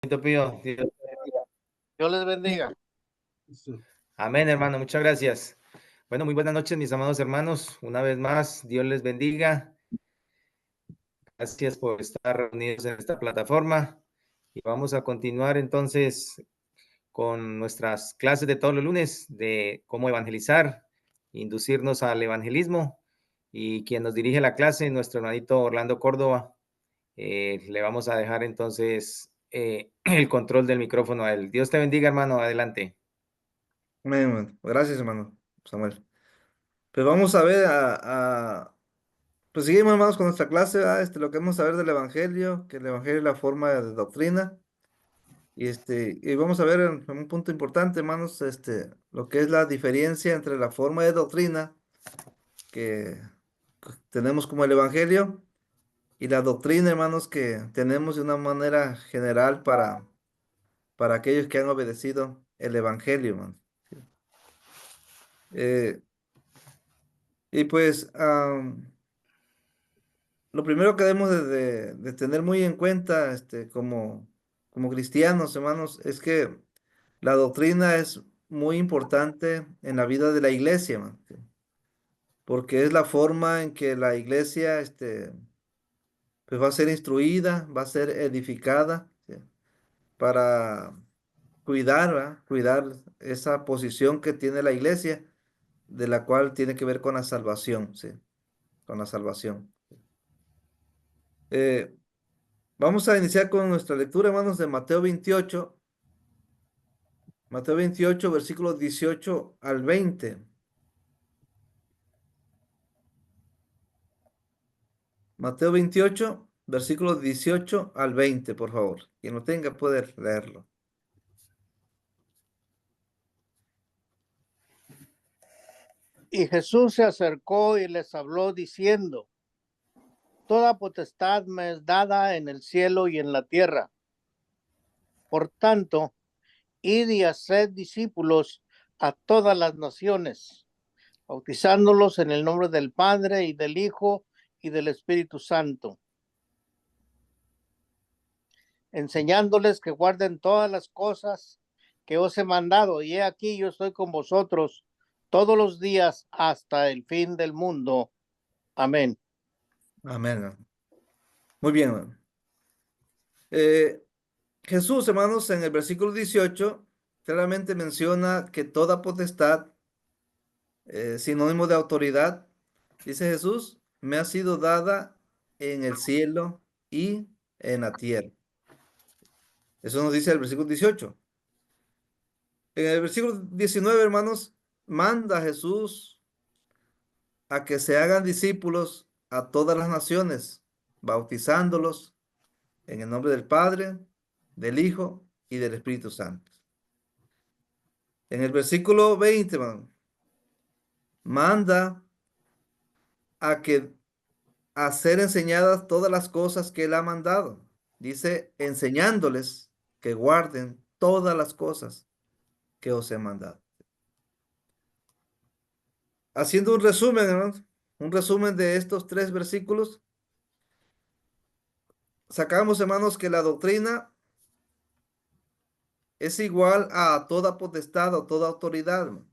Pío. Dios les bendiga. Amén, hermano, muchas gracias. Bueno, muy buenas noches, mis amados hermanos. Una vez más, Dios les bendiga. Gracias por estar reunidos en esta plataforma. Y vamos a continuar entonces con nuestras clases de todos los lunes de cómo evangelizar, inducirnos al evangelismo. Y quien nos dirige la clase, nuestro hermanito Orlando Córdoba. Le vamos a dejar entonces el control del micrófono a él. Dios te bendiga, hermano. Adelante. Amén, hermano. Gracias, hermano Samuel. Pues vamos a ver pues seguimos, hermanos, con nuestra clase, ¿verdad? Lo que vamos a ver del Evangelio, que el Evangelio es la forma de doctrina. Y vamos a ver en un punto importante, hermanos, lo que es la diferencia entre la forma de doctrina que tenemos como el Evangelio y la doctrina, hermanos, que tenemos de una manera general para aquellos que han obedecido el Evangelio, hermanos. Eh, y pues, lo primero que debemos de tener muy en cuenta, como cristianos, hermanos, es que la doctrina es muy importante en la vida de la iglesia, hermano, porque es la forma en que la iglesia, pues va a ser instruida, va a ser edificada, ¿sí? Para cuidar, ¿verdad? Cuidar esa posición que tiene la iglesia, de la cual tiene que ver con la salvación, ¿sí? Con la salvación. Eh, Vamos a iniciar con nuestra lectura, hermanos, de Mateo 28. Mateo 28, versículos 18 al 20. Mateo 28, versículos 18 al 20, por favor. Quien lo tenga puede leerlo. Y Jesús se acercó y les habló diciendo: Toda potestad me es dada en el cielo y en la tierra. Por tanto, id y haced discípulos a todas las naciones, bautizándolos en el nombre del Padre y del Hijo y del Espíritu Santo, enseñándoles que guarden todas las cosas que os he mandado. Y he aquí, yo estoy con vosotros todos los días hasta el fin del mundo. Amén. Amén. Muy bien, hermano. Eh, Jesús, hermanos, en el versículo 18, claramente menciona que toda potestad, sinónimo de autoridad, dice Jesús, me ha sido dada en el cielo y en la tierra. Eso nos dice el versículo 18. En el versículo 19, hermanos, manda a Jesús a que se hagan discípulos a todas las naciones, bautizándolos en el nombre del Padre, del Hijo y del Espíritu Santo. En el versículo 20, hermano, manda a que a ser enseñadas todas las cosas que Él ha mandado. Dice, enseñándoles que guarden todas las cosas que os he mandado. Haciendo un resumen, hermanos, un resumen de estos 3 versículos, sacamos, hermanos, que la doctrina es igual a toda potestad o toda autoridad, hermano.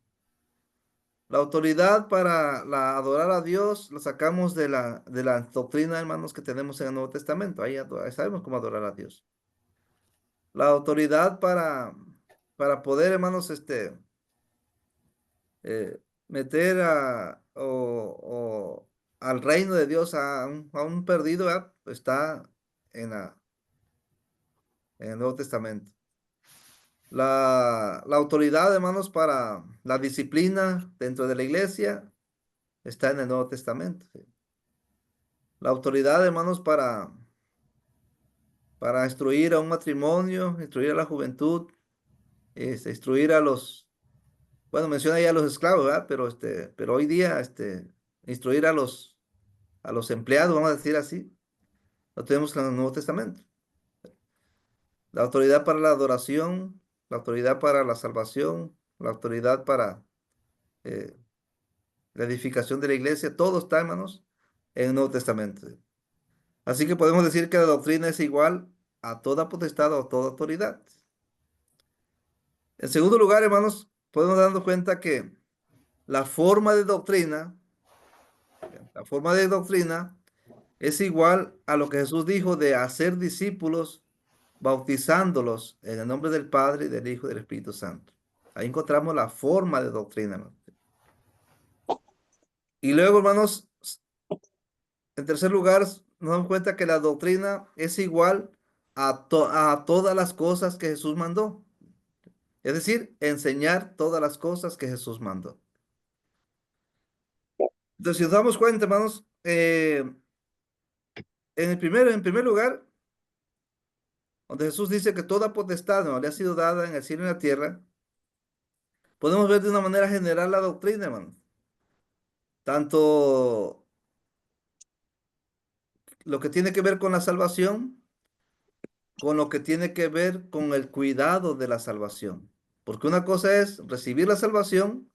La autoridad para adorar a Dios la sacamos de la doctrina, hermanos, que tenemos en el Nuevo Testamento. Ahí sabemos cómo adorar a Dios. La autoridad para poder, hermanos, meter al reino de Dios a un perdido, ¿verdad? Está en, en el Nuevo Testamento. La autoridad, hermanos, para la disciplina dentro de la iglesia está en el Nuevo Testamento. ¿Sí? La autoridad, hermanos, para instruir a un matrimonio, instruir a la juventud, instruir a bueno, menciona ya a los esclavos, ¿verdad? Pero hoy día, instruir a los empleados, vamos a decir así, lo tenemos en el Nuevo Testamento. La autoridad para la adoración, la autoridad para la salvación, la autoridad para eh, la edificación de la iglesia, todo está, hermanos, en el Nuevo Testamento. Así que podemos decir que la doctrina es igual a toda potestad o a toda autoridad. En segundo lugar, hermanos, podemos darnos cuenta que la forma de doctrina, la forma de doctrina es igual a lo que Jesús dijo de hacer discípulos, bautizándolos en el nombre del Padre, del Hijo y del Espíritu Santo. Ahí encontramos la forma de doctrina, hermanos. Y luego, hermanos, en tercer lugar, nos damos cuenta que la doctrina es igual a todas las cosas que Jesús mandó. Es decir, enseñar todas las cosas que Jesús mandó. Entonces, si nos damos cuenta, hermanos, en primer lugar, donde Jesús dice que toda potestad, ¿no?, le ha sido dada en el cielo y en la tierra, podemos ver de una manera general la doctrina, hermanos. Tanto lo que tiene que ver con la salvación, con lo que tiene que ver con el cuidado de la salvación. Porque una cosa es recibir la salvación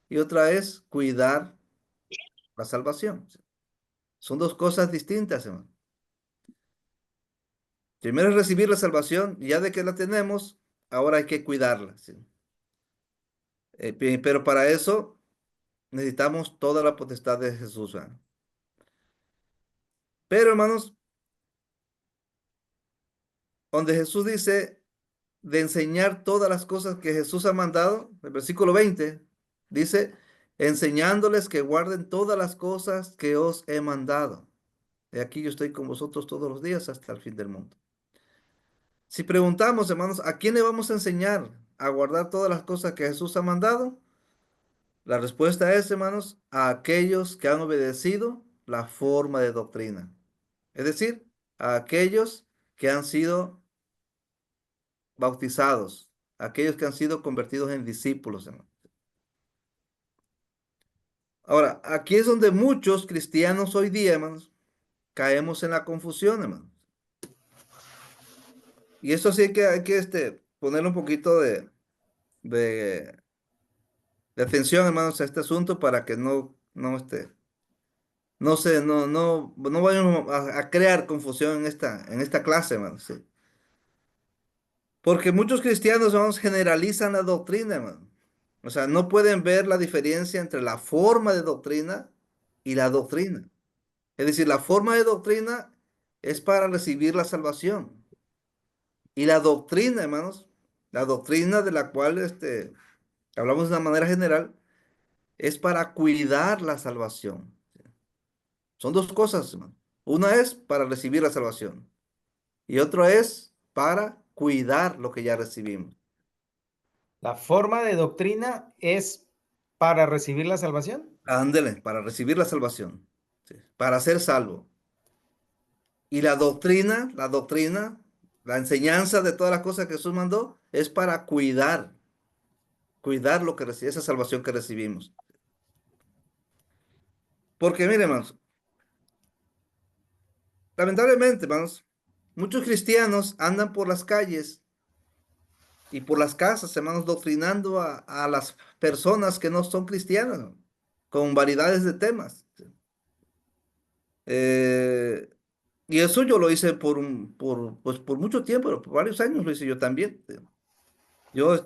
y otra es cuidar la salvación. Son dos cosas distintas, hermano. Primero es recibir la salvación, y ya de que la tenemos, ahora hay que cuidarla, ¿sí? Pero para eso necesitamos toda la potestad de Jesús, ¿verdad? Pero, hermanos, donde Jesús dice de enseñar todas las cosas que Jesús ha mandado, el versículo 20 dice, enseñándoles que guarden todas las cosas que os he mandado. Y aquí yo estoy con vosotros todos los días hasta el fin del mundo. Si preguntamos, hermanos, ¿a quién le vamos a enseñar a guardar todas las cosas que Jesús ha mandado? La respuesta es, hermanos, a aquellos que han obedecido la forma de doctrina. Es decir, a aquellos que han sido bautizados, a aquellos que han sido convertidos en discípulos, hermanos. Ahora, aquí es donde muchos cristianos hoy día, hermanos, caemos en la confusión, hermanos. Y eso sí que hay que ponerle un poquito de, de atención, hermanos, a este asunto para que no vayamos a crear confusión en esta clase, hermanos. ¿Sí? Porque muchos cristianos, hermanos, generalizan la doctrina, hermano. O sea, no pueden ver la diferencia entre la forma de doctrina y la doctrina. Es decir, la forma de doctrina es para recibir la salvación. Y la doctrina, hermanos, la doctrina de la cual hablamos de una manera general, es para cuidar la salvación. Son dos cosas, hermano. Una es para recibir la salvación y otra es para cuidar lo que ya recibimos. La forma de doctrina es para recibir la salvación. Ándele, para recibir la salvación, sí, para ser salvo. Y la enseñanza de todas las cosas que Jesús mandó es para cuidar lo que esa salvación que recibimos. Porque miren, hermanos, lamentablemente, hermanos, muchos cristianos andan por las calles y por las casas, hermanos, doctrinando a las personas que no son cristianas, ¿no?, con variedades de temas. Eh, y eso yo lo hice pues por mucho tiempo, por varios años lo hice yo también. Yo,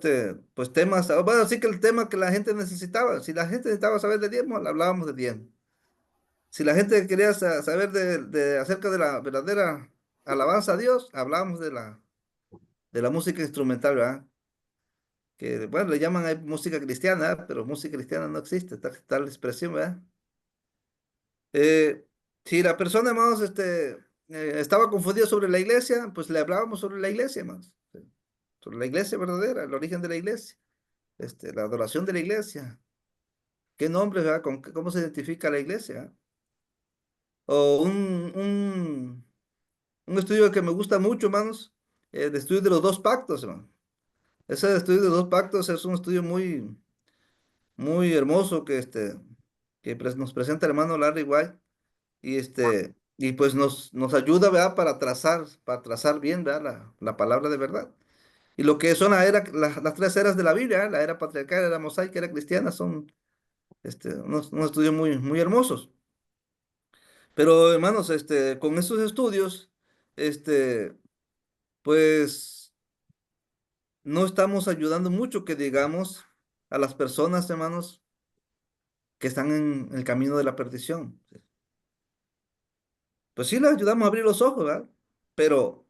pues temas, bueno, así que el tema que la gente necesitaba, si la gente necesitaba saber de diezmo, le hablábamos de diezmo. Si la gente quería saber acerca de la verdadera alabanza a Dios, hablábamos de la música instrumental, ¿verdad? Que, bueno, le llaman ahí música cristiana, ¿verdad? Pero música cristiana no existe, tal expresión, ¿verdad? Eh, si la persona, hermanos, estaba confundida sobre la iglesia, pues le hablábamos sobre la iglesia, hermanos. Sobre la iglesia verdadera, el origen de la iglesia, la adoración de la iglesia. ¿Qué nombre, verdad? ¿Cómo se identifica la iglesia? O un estudio que me gusta mucho, hermanos, el estudio de los dos pactos, hermano. Ese estudio de los dos pactos es un estudio muy, muy hermoso que nos presenta el hermano Larry White y pues nos ayuda, ¿verdad? Para trazar bien, ¿verdad? La palabra de verdad. Y lo que son las tres eras de la Biblia, ¿eh? La era patriarcal, la era mosaica, la era cristiana, son unos estudios muy, muy hermosos. Pero, hermanos, con estos estudios, este, pues no estamos ayudando mucho, que digamos, a las personas, hermanos, que están en el camino de la perdición. Pues sí, les ayudamos a abrir los ojos, ¿verdad? Pero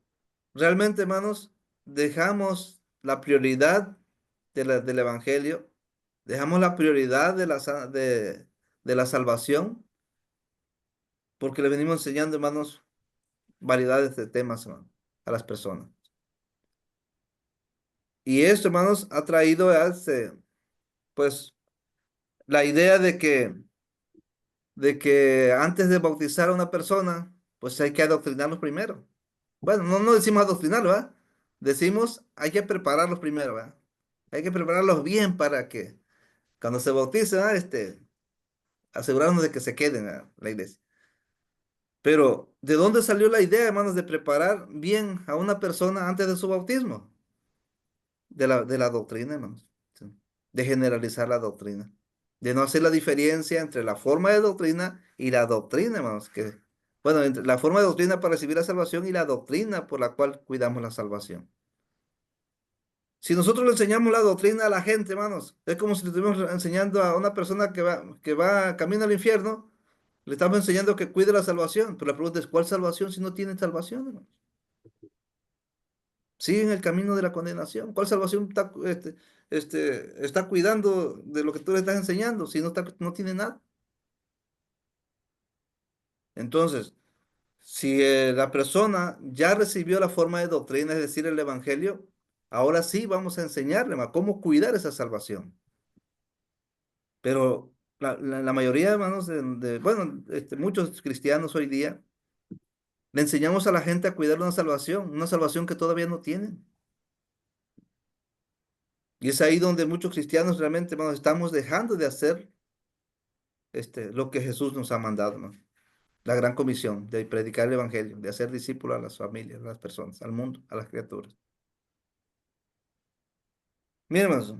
realmente, hermanos, dejamos la prioridad del evangelio, dejamos la prioridad de la salvación, porque le venimos enseñando, hermanos, variedades de temas, hermano, a las personas. Y esto, hermanos, ha traído pues, la idea de que antes de bautizar a una persona, pues hay que adoctrinarlos primero. Bueno, no decimos adoctrinarlos, ¿verdad? Decimos hay que prepararlos primero, ¿verdad? Hay que prepararlos bien para que cuando se bauticen, ¿verdad? Asegurarnos de que se queden a la iglesia. Pero, ¿de dónde salió la idea, hermanos, de preparar bien a una persona antes de su bautismo? De la doctrina, hermanos. Sí. De generalizar la doctrina. De no hacer la diferencia entre la forma de doctrina y la doctrina, hermanos. Bueno, entre la forma de doctrina para recibir la salvación y la doctrina por la cual cuidamos la salvación. Si nosotros le enseñamos la doctrina a la gente, hermanos, es como si le estuviéramos enseñando a una persona que va camino al infierno, le estamos enseñando que cuide la salvación. Pero la pregunta es, ¿cuál salvación si no tienen salvación, hermanos? Siguen el camino de la condenación. ¿Cuál salvación está cuidando de lo que tú le estás enseñando si no tiene nada? Entonces, si la persona ya recibió la forma de doctrina, es decir, el evangelio, ahora sí vamos a enseñarle a cómo cuidar esa salvación. Pero la mayoría, hermanos, bueno, muchos cristianos hoy día, le enseñamos a la gente a cuidar una salvación que todavía no tienen. Y es ahí donde muchos cristianos realmente, hermanos, estamos dejando de hacer lo que Jesús nos ha mandado, ¿no? La gran comisión de predicar el evangelio, de hacer discípulos a las familias, a las personas, al mundo, a las criaturas. Miren, hermanos,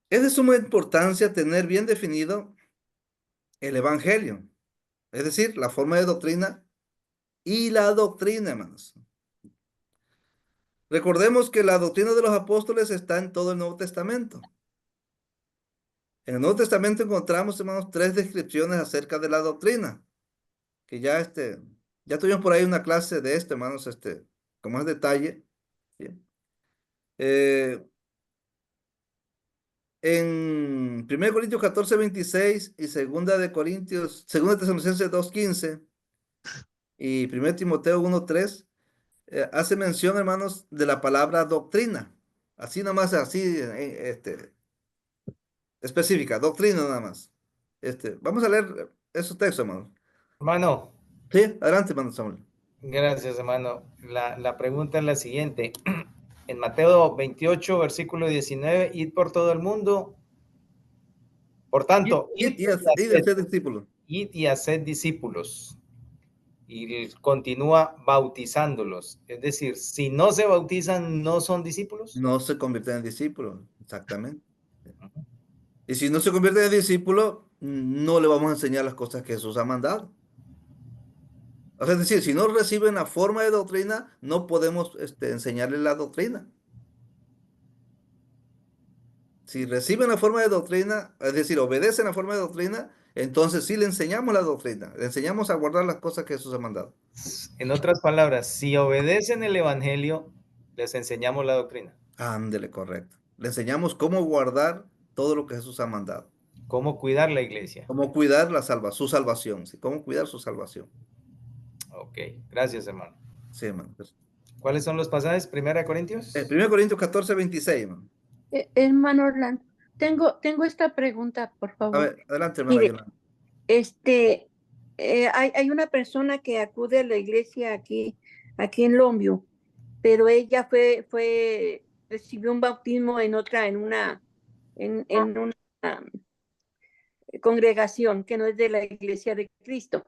es de suma importancia tener bien definido el evangelio, es decir, la forma de doctrina y la doctrina, hermanos. Recordemos que la doctrina de los apóstoles está en todo el Nuevo Testamento. En el Nuevo Testamento encontramos, hermanos, 3 descripciones acerca de la doctrina, que ya tuvimos por ahí una clase de esto, hermanos, con más detalle. Bien. En 1 Corintios 14:26 y 2 Tesalonicenses 2:15 y 1 Timoteo 1:3, hace mención, hermanos, de la palabra doctrina. Así nada más, así, específica, doctrina nada más. Vamos a leer esos textos, hermanos. Hermano, Sí, adelante, hermano Samuel. gracias, hermano. La pregunta es la siguiente. En Mateo 28, versículo 19, id por todo el mundo. Por tanto, Y hacer discípulos. id y haced discípulos. Y continúa bautizándolos. Es decir, si no se bautizan, ¿no son discípulos? No se convierten en discípulos, exactamente. Y si no se convierten en discípulos, no le vamos a enseñar las cosas que Jesús ha mandado. O sea, es decir, si no reciben la forma de doctrina, no podemos enseñarles la doctrina. Si reciben la forma de doctrina, es decir, obedecen la forma de doctrina, entonces sí le enseñamos la doctrina, le enseñamos a guardar las cosas que Jesús ha mandado. En otras palabras, si obedecen el evangelio, les enseñamos la doctrina. Ándele, correcto. Le enseñamos cómo guardar todo lo que Jesús ha mandado. Cómo cuidar la iglesia. Cómo cuidar su salvación, ¿sí? Cómo cuidar su salvación. Ok, gracias, hermano. Sí, hermano. ¿Cuáles son los pasajes? Primera Corintios. 1 Corintios 14:26, hermano. Hermano Orlando, tengo esta pregunta, por A favor. ver, adelante, hermana Mire, Yolanda. hay una persona que acude a la iglesia aquí en Longview, pero ella recibió un bautismo en una congregación que no es de la iglesia de Cristo.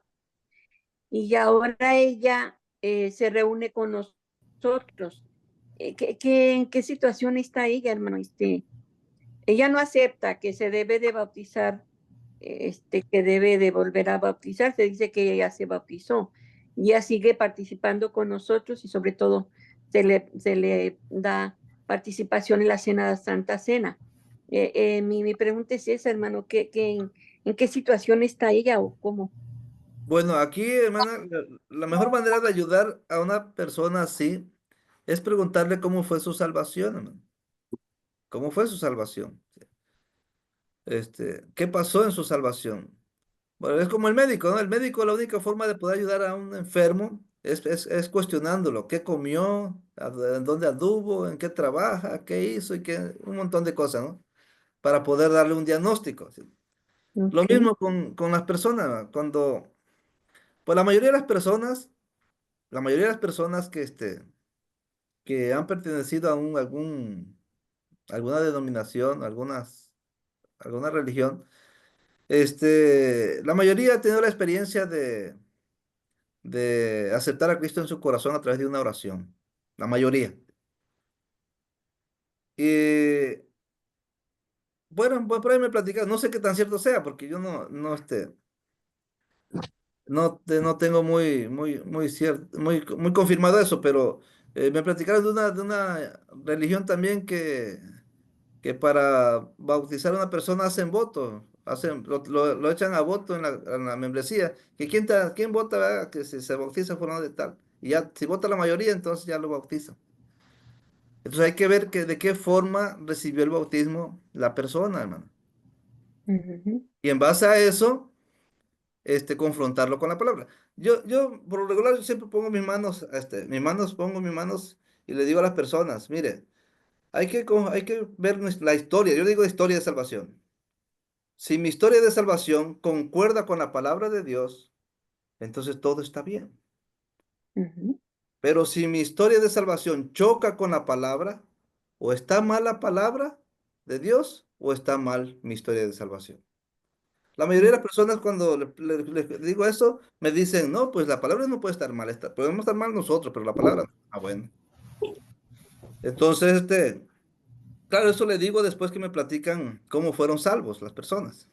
Y ahora ella se reúne con nosotros. ¿En qué situación está ella, hermano? Ella no acepta que se debe de bautizar, que debe de volver a bautizarse. Dice que ella ya se bautizó y ella sigue participando con nosotros y sobre todo se le da participación en la cena de Santa Cena. Mi pregunta es esa, hermano, ¿en qué situación está ella o cómo? Bueno, aquí, hermana, la mejor manera de ayudar a una persona así es preguntarle cómo fue su salvación, hermano. ¿Cómo fue su salvación? ¿Qué pasó en su salvación? Bueno, es como el médico, ¿no? El médico, la única forma de poder ayudar a un enfermo es cuestionándolo. ¿Qué comió? ¿En dónde anduvo? ¿En qué trabaja? ¿Qué hizo? Y un montón de cosas, ¿no? Para poder darle un diagnóstico, ¿sí? Lo Ok. mismo con las personas, ¿no? Pues la mayoría de las personas que han pertenecido a alguna denominación, alguna religión, la mayoría ha tenido la experiencia de aceptar a Cristo en su corazón a través de una oración. La mayoría. Y bueno, pues por ahí me platicaron, no sé qué tan cierto sea, porque yo no tengo muy confirmado eso, pero me platicaron de una religión también que para bautizar a una persona hacen voto, lo echan a voto en la membresía, que quién vota, ¿verdad? Que se bautiza por de tal. Y ya, si vota la mayoría, entonces ya lo bautizan. Entonces hay que ver de qué forma recibió el bautismo la persona, hermano. Ujú, Y en base a eso, confrontarlo con la palabra. Yo por lo regular, yo siempre pongo pongo mis manos y le digo a las personas, mire, hay que ver la historia. Yo digo historia de salvación. Si mi historia de salvación concuerda con la palabra de Dios, entonces todo está bien. ujú, Pero si mi historia de salvación choca con la palabra, o está mal la palabra de Dios, o está mal mi historia de salvación. La mayoría de las personas cuando le digo eso, me dicen, no, pues la palabra no puede estar mal, podemos estar mal nosotros, pero la palabra no. Ah, bueno. Entonces, claro, eso le digo después que me platican cómo fueron salvos las personas.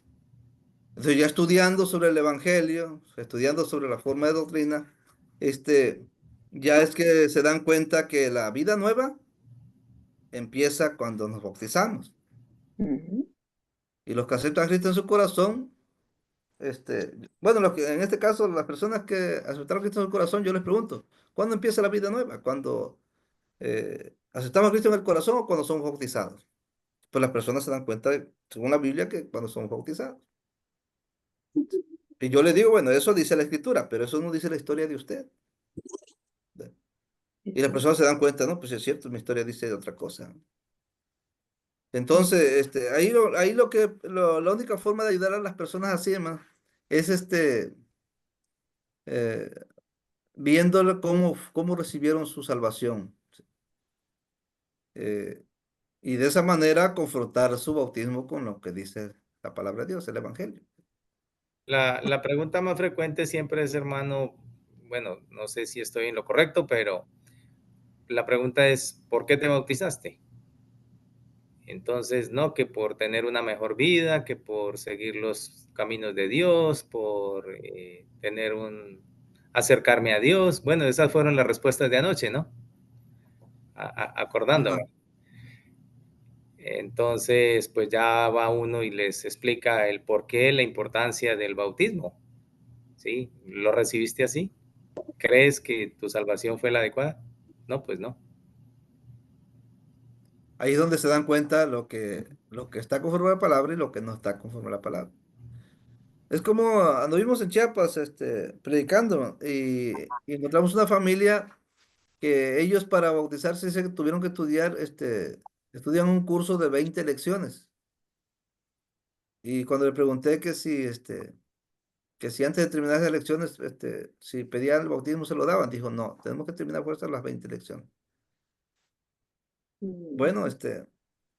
Entonces, ya estudiando sobre el Evangelio, estudiando sobre la forma de doctrina, ya es que se dan cuenta que la vida nueva empieza cuando nos bautizamos. ujú, Y los que aceptan a Cristo en su corazón, bueno, en este caso, las personas que aceptaron a Cristo en su corazón, yo les pregunto, ¿cuándo empieza la vida nueva? ¿Cuando aceptamos a Cristo en el corazón o cuando somos bautizados? Pues las personas se dan cuenta, según la Biblia, que cuando somos bautizados. Y yo les digo, bueno, eso dice la Escritura, pero eso no dice la historia de usted. Y las exacto, personas se dan cuenta, no, pues es cierto, mi historia dice otra cosa. ujú, Entonces, la única forma de ayudar a las personas así, hermano, es eh, viéndolo cómo recibieron su salvación. eh, y de esa manera confrontar su bautismo con lo que dice la palabra de Dios, el Evangelio. La pregunta más frecuente siempre es, hermano, bueno, no sé si estoy en lo correcto, pero la pregunta es, ¿por qué te bautizaste? Entonces, no, que por tener una mejor vida, que por seguir los caminos de Dios, por acercarme a Dios. Bueno, esas fueron las respuestas de anoche, ¿no? Ajá. Acordándome. Entonces, pues ya va uno y les explica el por qué, la importancia del bautismo. ¿Sí? ¿Lo recibiste así? ¿Crees que tu salvación fue la adecuada? No, pues no. Ahí es donde se dan cuenta lo que está conforme a la palabra y lo que no está conforme a la palabra. Es como anduvimos en Chiapas, predicando y encontramos una familia que ellos para bautizarse tuvieron que estudian un curso de 20 lecciones. Y cuando le pregunté que si antes de terminar esas lecciones, si pedían el bautismo se lo daban, dijo, no, tenemos que terminar fuerza las 20 lecciones. Bueno, ujú,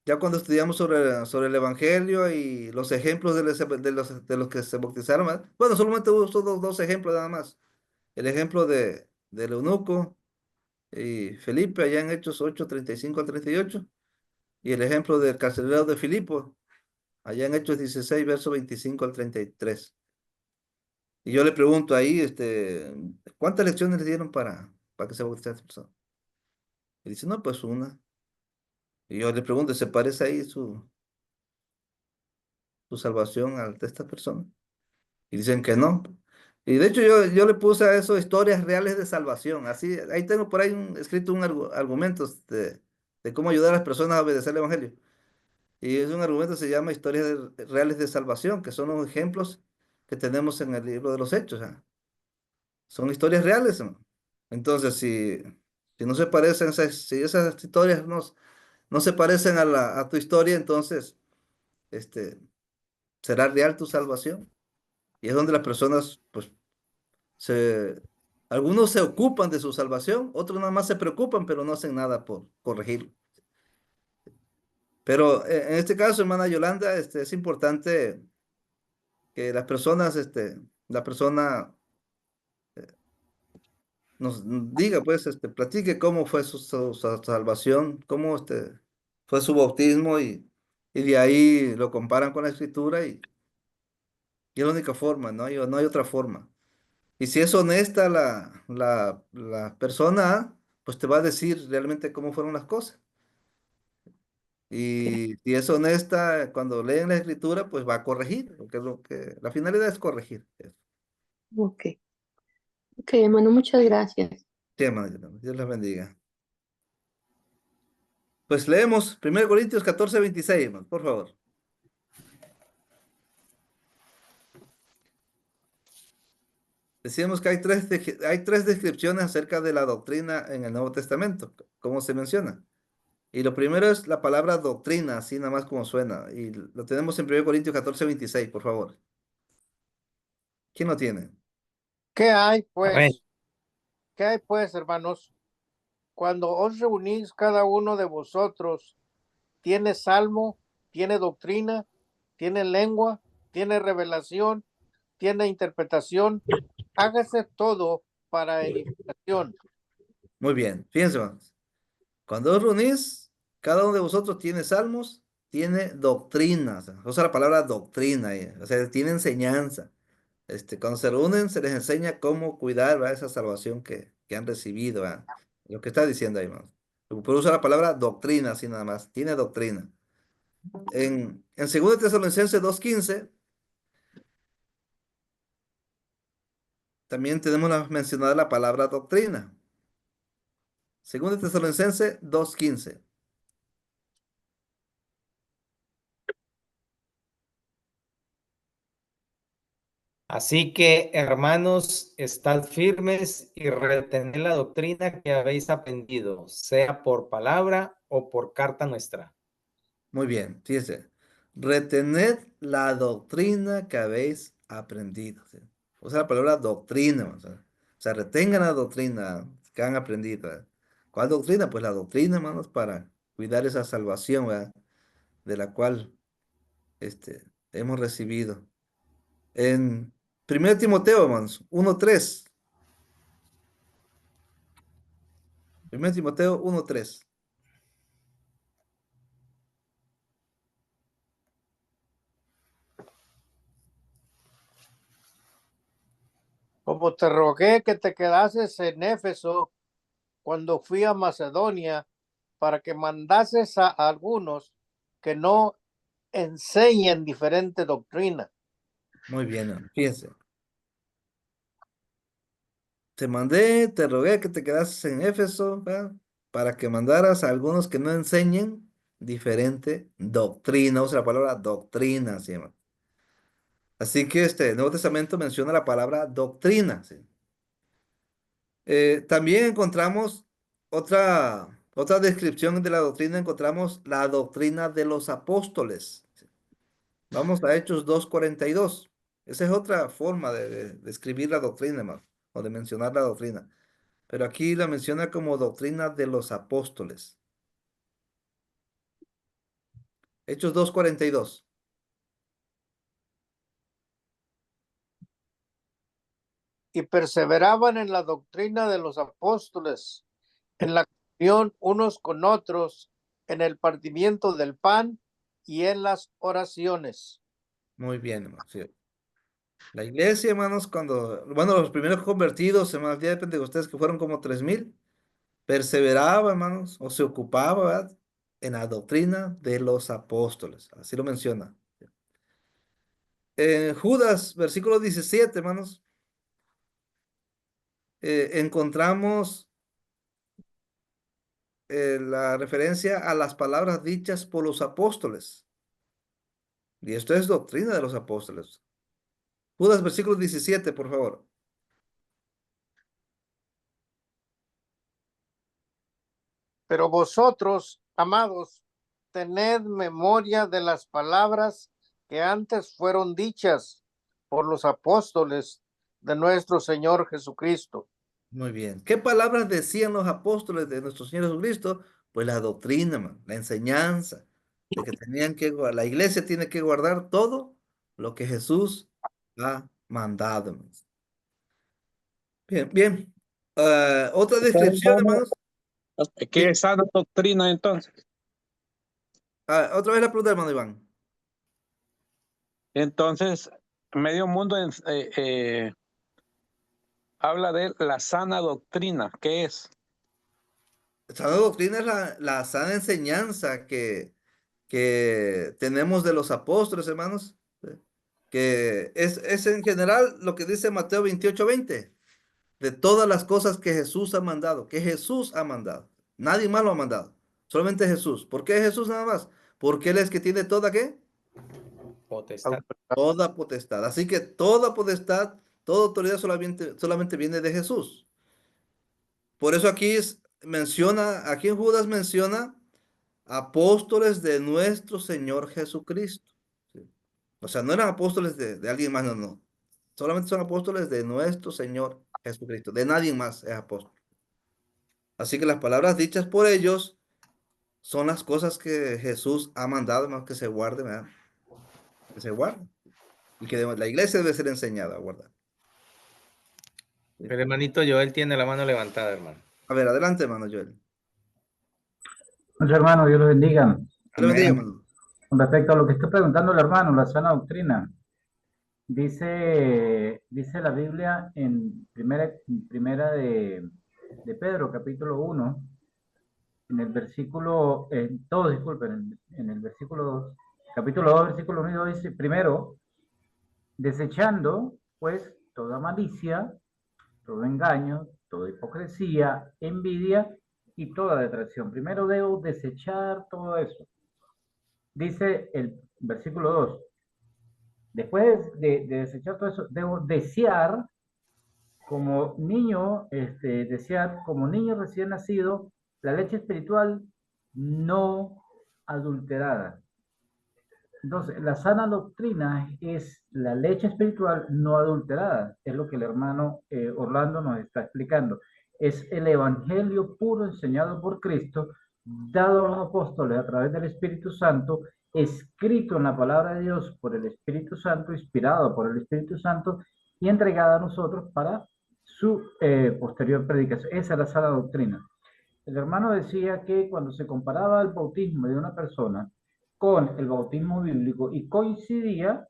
ya cuando estudiamos sobre el Evangelio y los ejemplos de los que se bautizaron, ¿verdad? Bueno, solamente uso dos ejemplos nada más. El ejemplo del eunuco y Felipe, allá en Hechos 8, 35 al 38, y el ejemplo del carcelero de Filipo, allá en Hechos 16, verso 25 al 33. Y yo le pregunto ahí, ¿cuántas lecciones le dieron para que se bautizara esta persona? Y dice, no, pues una. Y yo le pregunto, ¿se parece ahí su salvación a de esta persona? Y dicen que no. Y de hecho yo le puse a eso historias reales de salvación. Así, ahí tengo por ahí escrito un argumentos de cómo ayudar a las personas a obedecer el Evangelio. Y es un argumento que se llama historias reales de salvación, que son los ejemplos que tenemos en el libro de los Hechos. Son historias reales, ¿no? Entonces, si no se parecen, si esas historias no se parecen a tu historia, entonces este, será real tu salvación. Y es donde las personas, pues, algunos se ocupan de su salvación, otros nada más se preocupan, pero no hacen nada por corregirlo. Pero en este caso, hermana Yolanda, es importante que las personas, la persona nos diga, pues, platique cómo fue su salvación, cómo fue su bautismo y de ahí lo comparan con la escritura y es la única forma, no hay otra forma. Y si es honesta la persona, pues te va a decir realmente cómo fueron las cosas. Y si es honesta, cuando leen la escritura, pues va a corregir, porque es lo que la finalidad es corregir. Ok, ok, hermano, muchas gracias. Sí, hermano, Dios les bendiga. Pues leemos 1 Corintios 14:26, hermano, por favor. Decíamos que hay tres descripciones acerca de la doctrina en el Nuevo Testamento, como se menciona. Y lo primero es la palabra doctrina, así nada más como suena. Y lo tenemos en 1 Corintios 14:26, por favor. ¿Quién lo tiene? ¿Qué hay, Amén. pues? ¿Qué hay, pues, hermanos? Cuando os reunís, cada uno de vosotros tiene salmo, tiene doctrina, tiene lengua, tiene revelación, tiene interpretación. Hágase todo para edificación. Muy bien, fíjense, hermanos. Cuando os reunís, cada uno de vosotros tiene salmos, tiene doctrina. O sea, la palabra doctrina, o sea, tiene enseñanza. Cuando se reúnen, se les enseña cómo cuidar, ¿verdad?, esa salvación que han recibido, ¿verdad? Lo que está diciendo ahí, hermanos. Pero usa la palabra doctrina, así nada más. Tiene doctrina. En 2 Tesalonicenses 2:15, también tenemos mencionada la palabra doctrina. 2 Tesalonicenses 2:15. Así que, hermanos, estad firmes y retened la doctrina que habéis aprendido, sea por palabra o por carta nuestra. Muy bien, fíjense. Retened la doctrina que habéis aprendido. ¿Sí? Usa la palabra doctrina. O sea, retengan la doctrina que han aprendido. ¿Verdad? ¿Cuál doctrina? Pues la doctrina, hermanos, para cuidar esa salvación, ¿verdad?, de la cual hemos recibido. En 1 Timoteo, hermanos, 1:3. 1 Timoteo 1:3. Como te rogué que te quedases en Éfeso cuando fui a Macedonia, para que mandases a algunos que no enseñen diferente doctrina. Muy bien, hermano, fíjense. Te rogué que te quedases en Éfeso, ¿verdad?, para que mandaras a algunos que no enseñen diferente doctrina. Usa la palabra doctrina, ¿sí, hermano? Así que el Nuevo Testamento menciona la palabra doctrina, ¿sí? También encontramos otra descripción de la doctrina, encontramos la doctrina de los apóstoles. Vamos a Hechos 2:42. Esa es otra forma de escribir la doctrina, hermano, o de mencionar la doctrina. Pero aquí la menciona como doctrina de los apóstoles. Hechos 2:42. Y perseveraban en la doctrina de los apóstoles, en la comunión unos con otros, en el partimiento del pan y en las oraciones. Muy bien, hermano. Sí. La iglesia, hermanos, bueno, los primeros convertidos, hermanos, el día de Pentecostés, que fueron como 3,000, perseveraba, hermanos, o se ocupaba, ¿verdad?, en la doctrina de los apóstoles. Así lo menciona. En Judas, versículo 17, hermanos, encontramos la referencia a las palabras dichas por los apóstoles. Y esto es doctrina de los apóstoles. Judas, versículo 17, por favor. Pero vosotros, amados, tened memoria de las palabras que antes fueron dichas por los apóstoles de nuestro Señor Jesucristo. Muy bien. ¿Qué palabras decían los apóstoles de nuestro Señor Jesucristo? Pues la doctrina, man, la enseñanza, de que tenían que, la iglesia tiene que guardar todo lo que Jesús ha mandado, man. Bien, bien. Otra descripción, hermanos. ¿Qué es sana doctrina entonces? Otra vez la pregunta, hermano Iván. Entonces, medio mundo habla de la sana doctrina. ¿Qué es? Sana doctrina es la sana enseñanza que tenemos de los apóstoles, hermanos, que es en general lo que dice Mateo 28:20, de todas las cosas que Jesús ha mandado, que Jesús ha mandado. Nadie más lo ha mandado, solamente Jesús. ¿Por qué Jesús nada más? Porque Él es que tiene toda, ¿qué? Potestad. Toda potestad. Así que toda potestad, toda autoridad solamente viene de Jesús. Por eso menciona, aquí en Judas menciona apóstoles de nuestro Señor Jesucristo. ¿Sí? O sea, no eran apóstoles de alguien más, no, no. Solamente son apóstoles de nuestro Señor Jesucristo. De nadie más es apóstol. Así que las palabras dichas por ellos son las cosas que Jesús ha mandado, hermano, que se guarden, ¿verdad? Que se guarden. Y que la iglesia debe ser enseñada a guardar. ¿Sí? El hermanito Joel tiene la mano levantada, hermano. A ver, adelante, hermano Joel. Muchos hermanos, Dios los bendiga. Dios le bendiga, Amén. hermano. Con respecto a lo que está preguntando el hermano, la sana doctrina, dice la Biblia en primera de Pedro, capítulo 1, en el versículo 2, disculpen, en el versículo 2, capítulo 2, versículo 1 dice, primero, desechando pues toda malicia, todo engaño, toda hipocresía, envidia y toda detracción. Primero debo desechar todo eso. Dice el versículo 2, después de desechar todo eso, debo desear como niño, desear como niño recién nacido, la leche espiritual no adulterada. Entonces, la sana doctrina es la leche espiritual no adulterada, es lo que el hermano Orlando nos está explicando. Es el evangelio puro enseñado por Cristo, dado a los apóstoles a través del Espíritu Santo, escrito en la palabra de Dios por el Espíritu Santo, inspirado por el Espíritu Santo y entregada a nosotros para su posterior predicación. Esa es la sana doctrina. El hermano decía que cuando se comparaba el bautismo de una persona con el bautismo bíblico y coincidía,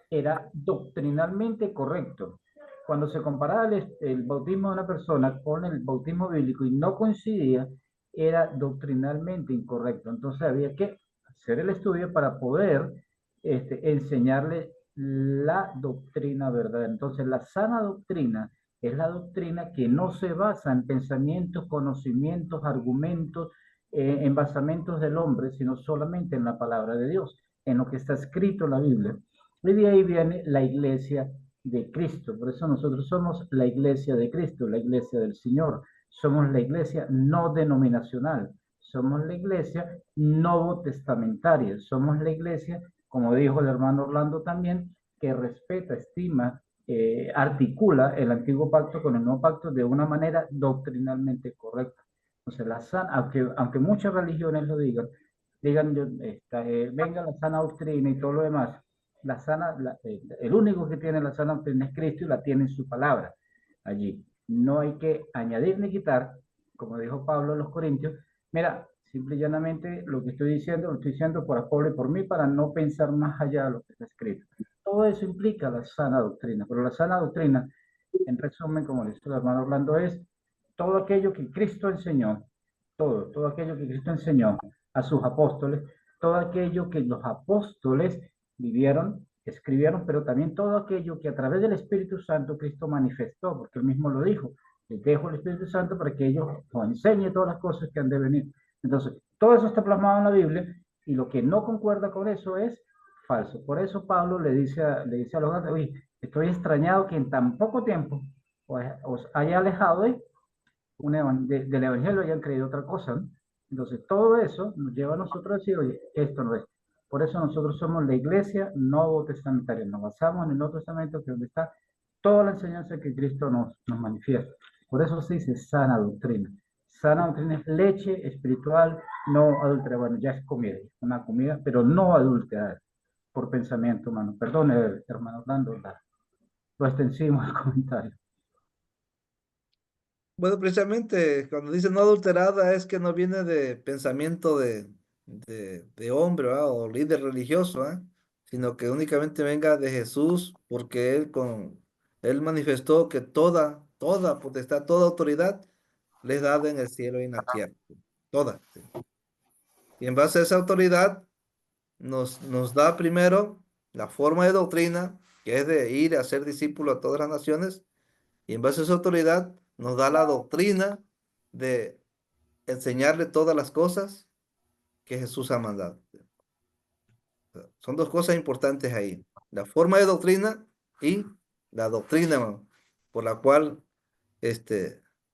era doctrinalmente correcto. Cuando se comparaba el bautismo de una persona con el bautismo bíblico y no coincidía, era doctrinalmente incorrecto. Entonces había que hacer el estudio para poder enseñarle la doctrina verdadera. Entonces la sana doctrina es la doctrina que no se basa en pensamientos, conocimientos, argumentos, en basamentos del hombre, sino solamente en la palabra de Dios, en lo que está escrito en la Biblia. Y de ahí viene la iglesia de Cristo. Por eso nosotros somos la iglesia de Cristo, la iglesia del Señor. Somos la iglesia no denominacional. Somos la iglesia no testamentaria. Somos la iglesia, como dijo el hermano Orlando también, que respeta, estima, articula el antiguo pacto con el nuevo pacto de una manera doctrinalmente correcta. Entonces, aunque muchas religiones lo digan, venga la sana doctrina y todo lo demás, el único que tiene la sana doctrina es Cristo y la tiene en su palabra allí. No hay que añadir ni quitar, como dijo Pablo a los Corintios. Mira, simple y llanamente lo estoy diciendo por Apolo y por mí para no pensar más allá de lo que está escrito. Todo eso implica la sana doctrina, pero la sana doctrina, en resumen, como le dice el hermano Orlando, es todo aquello que Cristo enseñó, todo aquello que Cristo enseñó a sus apóstoles, todo aquello que los apóstoles vivieron, escribieron, pero también todo aquello que a través del Espíritu Santo Cristo manifestó, porque él mismo lo dijo, les dejo el Espíritu Santo para que ellos os enseñen todas las cosas que han de venir. Entonces, todo eso está plasmado en la Biblia y lo que no concuerda con eso es falso. Por eso Pablo le dice a los galatas, oye, estoy extrañado que en tan poco tiempo os haya alejado del evangelio, hayan creído otra cosa, ¿no? Entonces, todo eso nos lleva a nosotros a decir, oye, esto no es. Por eso nosotros somos la iglesia nuevo testamentaria. Nos basamos en el Nuevo Testamento, que es donde está toda la enseñanza que Cristo nos manifiesta. Por eso se dice sana doctrina. Sana doctrina es leche espiritual no adulterada. Bueno, ya es comida, una comida, pero no adulterada por pensamiento humano. Perdone, hermano Orlando, lo extensivos el comentario. Bueno, precisamente cuando dice no adulterada es que no viene de pensamiento de hombre, ¿verdad? O líder religioso, ¿ah? Sino que únicamente venga de Jesús, porque él manifestó que toda potestad, toda autoridad le es dada en el cielo y en la tierra. Toda. ¿Sí? Y en base a esa autoridad nos da primero la forma de doctrina, que es de ir a ser discípulo a todas las naciones, y en base a esa autoridad nos da la doctrina de enseñarle todas las cosas que Jesús ha mandado. Son dos cosas importantes ahí. La forma de doctrina y la doctrina, hermano, por la cual,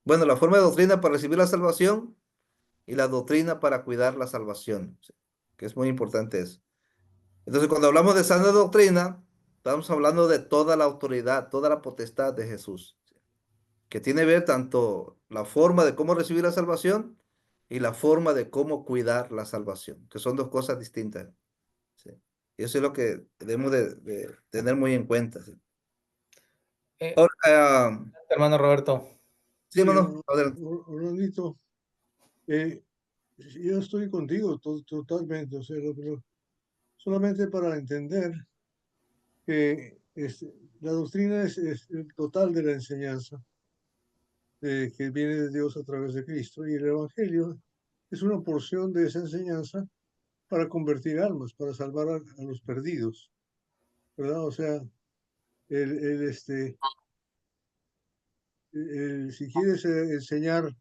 bueno, la forma de doctrina para recibir la salvación y la doctrina para cuidar la salvación, ¿sí? Que es muy importante eso. Entonces, cuando hablamos de sana doctrina, estamos hablando de toda la autoridad, toda la potestad de Jesús, ¿sí? Que tiene que ver tanto la forma de cómo recibir la salvación y la forma de cómo cuidar la salvación, que son dos cosas distintas, ¿sí? Y eso es lo que debemos de tener muy en cuenta, ¿sí? Eh, Ahora, hermano Roberto. sí, Sí, hermano, adelante. Orlandito, yo estoy contigo totalmente, o sea, solamente para entender que la doctrina es el total de la enseñanza que viene de Dios a través de Cristo, y el Evangelio es una porción de esa enseñanza para convertir almas, para salvar a los perdidos, ¿verdad? O sea, el, el, este, si quieres enseñar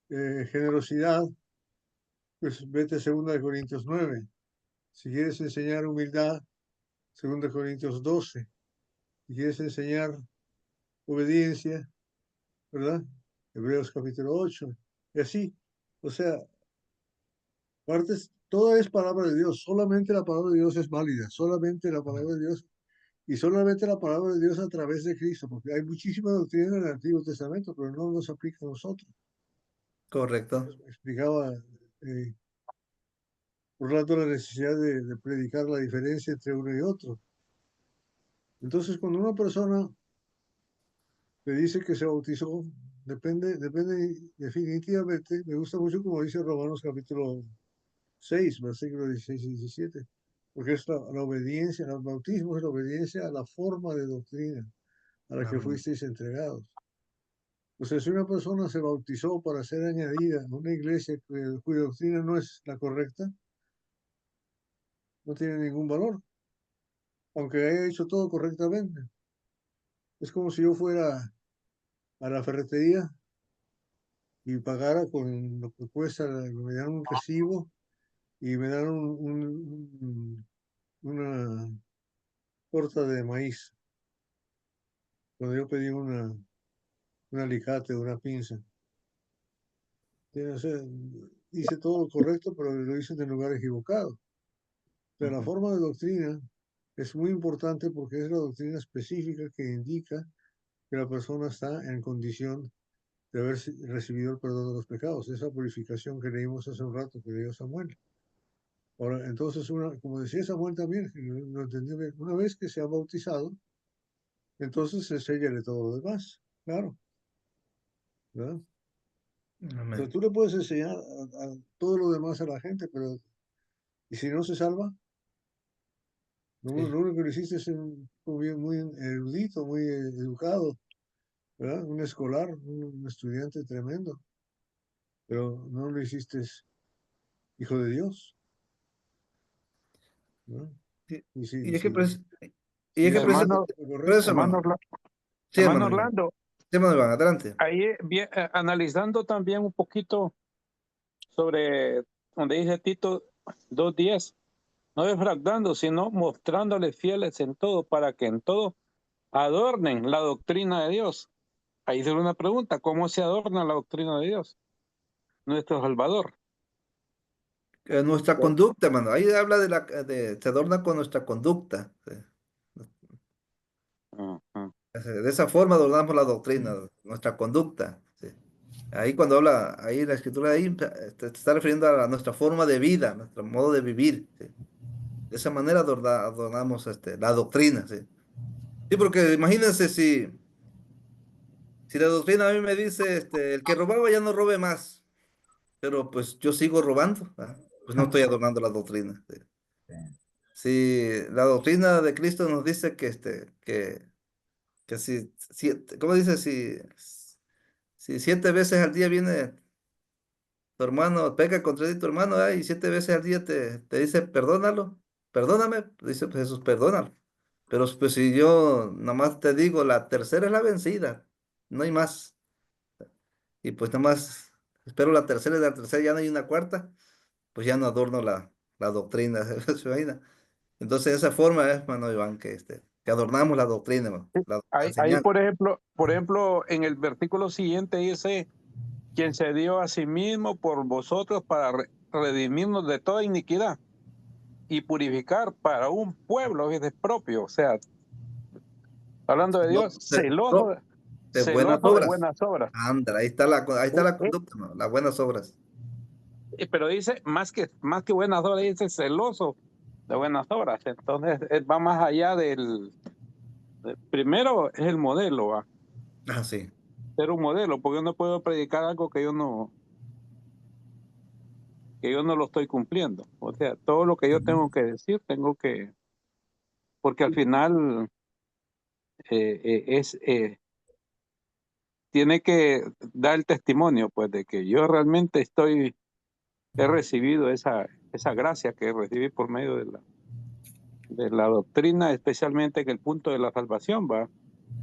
generosidad, pues vete a 2 Corintios 9. Si quieres enseñar humildad, 2 Corintios 12. Si quieres enseñar obediencia, ¿verdad? Hebreos capítulo 8. Y así, o sea, toda es palabra de Dios. Solamente la palabra de Dios es válida. Solamente la palabra de Dios. Y solamente la palabra de Dios a través de Cristo. Porque hay muchísima doctrina en el Antiguo Testamento, pero no nos aplica a nosotros. Correcto. Explicaba por rato la necesidad de predicar la diferencia entre uno y otro. Entonces, cuando una persona le dice que se bautizó, depende definitivamente, me gusta mucho como dice Romanos capítulo 6, versículos 16 y 17, porque es la obediencia, el bautismo es la obediencia a la forma de doctrina a la que Amén. fuisteis entregados. O sea, si una persona se bautizó para ser añadida a una iglesia cuya doctrina no es la correcta, no tiene ningún valor, aunque haya hecho todo correctamente. Es como si yo fuera a la ferretería y pagara con lo que cuesta, me dan un recibo y me dan una torta de maíz. Cuando yo pedí un alicate, una pinza. O sea, hice todo lo correcto, pero lo hice en el lugar equivocado. Pero la forma de doctrina es muy importante porque es la doctrina específica que indica que la persona está en condición de haber recibido el perdón de los pecados, esa purificación que leímos hace un rato, que leyó Samuel. Ahora, entonces, como decía Samuel también, lo entendió bien, una vez que se ha bautizado, entonces se séllale todo lo demás, claro, ¿verdad? Amén. Pero tú le puedes enseñar todo lo demás a la gente, pero ¿y si no se salva? Lo único que lo hiciste es muy erudito, muy educado, ¿verdad? Un escolar, un estudiante tremendo, pero no lo hiciste hijo de Dios, ¿no? Sí. Y Y si, es que, si, y es si que hiciste Hermano, lo por correcto, eso, hermano, sí, hermano hermano Iván. Orlando, Sí, hermano Iván, adelante. ahí analizando también un poquito sobre donde dice Tito 2:10, no defraudando, sino mostrándoles fieles en todo, para que en todo adornen la doctrina de Dios. Ahí se una pregunta, ¿cómo se adorna la doctrina de Dios? Nuestro Salvador. Nuestra conducta, hermano. Ahí habla se adorna con nuestra conducta. Sí. Ajá. De esa forma adornamos la doctrina, nuestra conducta. Sí. Ahí cuando habla, ahí la escritura ahí te está refiriendo a nuestra forma de vida, nuestro modo de vivir. Sí. De esa manera adornamos la doctrina. Sí. Sí, porque imagínense si la doctrina a mí me dice, el que robaba ya no robe más, pero pues yo sigo robando, ¿verdad? Pues no estoy adornando la doctrina. Sí. Sí. Si la doctrina de Cristo nos dice que ¿cómo dice? Si 7 veces al día viene tu hermano, peca contra ti tu hermano, y 7 veces al día te dice, perdónalo, perdóname, dice pues Jesús, perdónalo. Pero pues si yo nada más te digo, la tercera es la vencida, no hay más. Y pues nada más espero la tercera y la tercera ya no hay una cuarta, pues ya no adorno la doctrina. ¿Se imagina? Entonces, de esa forma es, hermano Iván, que adornamos la doctrina, hermano, la Ahí, enseñanza. por ejemplo, en el versículo siguiente dice, quien se dio a sí mismo por vosotros para redimirnos de toda iniquidad y purificar para un pueblo que es propio, o sea, hablando de Dios, No, de buenas celoso de obras. buenas obras. Ándale, ahí está Eh, la eh, conducta, hermano, las buenas obras. Pero dice, más que buenas obras, dice celoso de buenas obras. Entonces, va más allá primero es el modelo, ¿va? Ah, sí. Ser un modelo, porque yo no puedo predicar algo que yo no lo estoy cumpliendo. O sea, todo lo que yo tengo que decir, porque al final tiene que dar el testimonio, pues, de que yo realmente he recibido esa gracia que recibí por medio de la doctrina, especialmente en el punto de la salvación, va.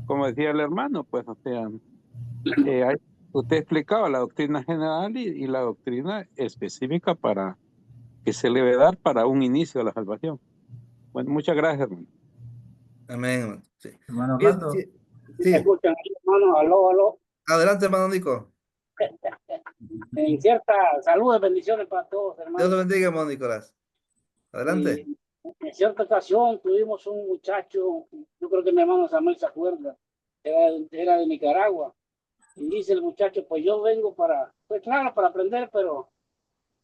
Como decía el hermano, pues, o sea, usted explicaba la doctrina general y la doctrina específica para que se le debe dar para un inicio de la salvación. Bueno, muchas gracias, hermano. Amén, hermano. Sí. Hermano Fíjate, Orlando, ¿Sí me sí. escuchan, hermano? Aló, aló. Adelante, hermano Nico. En cierta salud y bendiciones para todos, Dios te hermano. bendiga, hermano Nicolás. Adelante. En cierta ocasión tuvimos un muchacho, yo creo que mi hermano Samuel se acuerda, era de Nicaragua. Y dice el muchacho, pues yo vengo pues claro, para aprender, pero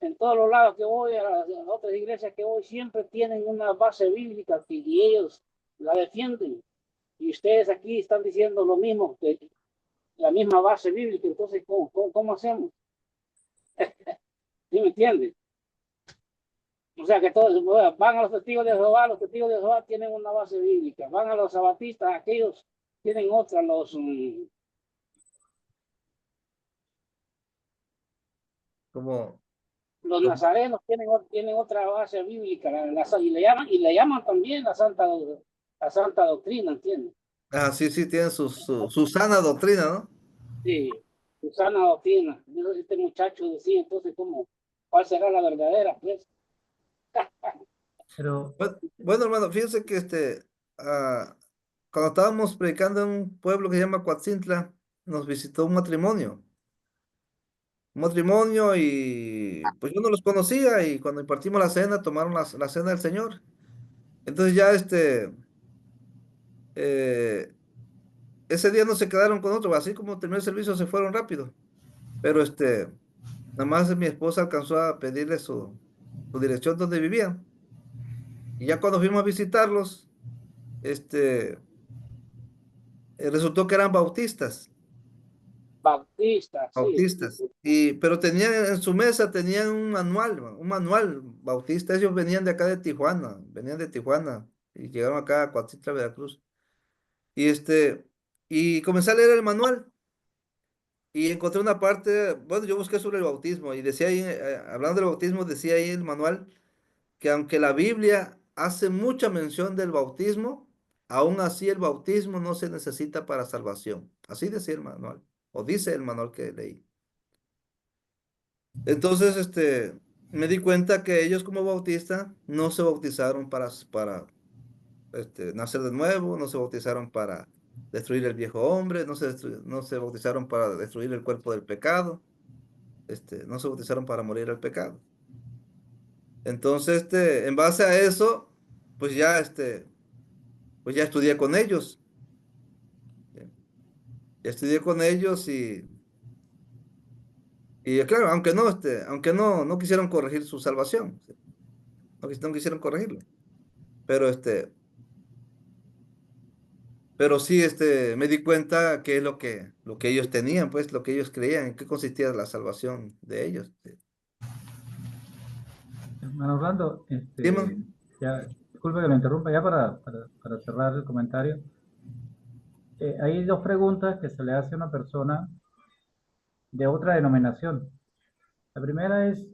en todos los lados que voy, a las otras iglesias que voy, siempre tienen una base bíblica y ellos la defienden. Y ustedes aquí están diciendo lo mismo, que la misma base bíblica. Entonces, ¿cómo hacemos? ¿Sí me entiendes? O sea que todos van a los testigos de Jehová tienen una base bíblica, van a los sabatistas, aquellos tienen otra, Como, los como- nazarenos tienen otra base bíblica, y le llaman también la santa doctrina, ¿entiendes? sí, sí, tienen su sana doctrina, ¿no? Sí, su sana doctrina. Este muchacho decía, entonces, ¿cuál será la verdadera? Pues, pero Bueno, hermano, fíjense que ah, cuando estábamos predicando en un pueblo que se llama Coatzintla, nos visitó un matrimonio. Un matrimonio y pues yo no los conocía y cuando impartimos la cena, tomaron la cena del Señor. Entonces ya eh, ese día no se quedaron con otro, así como terminó el servicio se fueron rápido. Pero nada más mi esposa alcanzó a pedirle su dirección donde vivían. Y ya cuando fuimos a visitarlos, resultó que eran bautistas. Bautista, sí. Bautistas. Pero tenían en su mesa, tenían un manual bautista. Ellos venían de acá de Tijuana, venían de Tijuana y llegaron acá a Coatzintla, Veracruz. Y Y comencé a leer el manual y encontré una parte, bueno, yo busqué sobre el bautismo y decía ahí, hablando del bautismo, decía ahí el manual que aunque la Biblia hace mucha mención del bautismo, aún así el bautismo no se necesita para salvación. Así decía el manual, o dice el manual que leí. Entonces, me di cuenta que ellos como bautistas no se bautizaron para nacer de nuevo, no se bautizaron para destruir el viejo hombre, no se bautizaron para destruir el cuerpo del pecado, no se bautizaron para morir al pecado. Entonces, en base a eso, pues ya, pues ya estudié con ellos. Ya estudié con ellos y claro, aunque no quisieron corregir su salvación, no quisieron corregirlo, pero pero sí, me di cuenta que es lo que ellos tenían, pues, lo que ellos creían, en qué consistía la salvación de ellos. Hermano Orlando, Sí, man. ya, disculpe que lo interrumpa, ya para cerrar el comentario. Hay dos preguntas que se le hace a una persona de otra denominación. La primera es,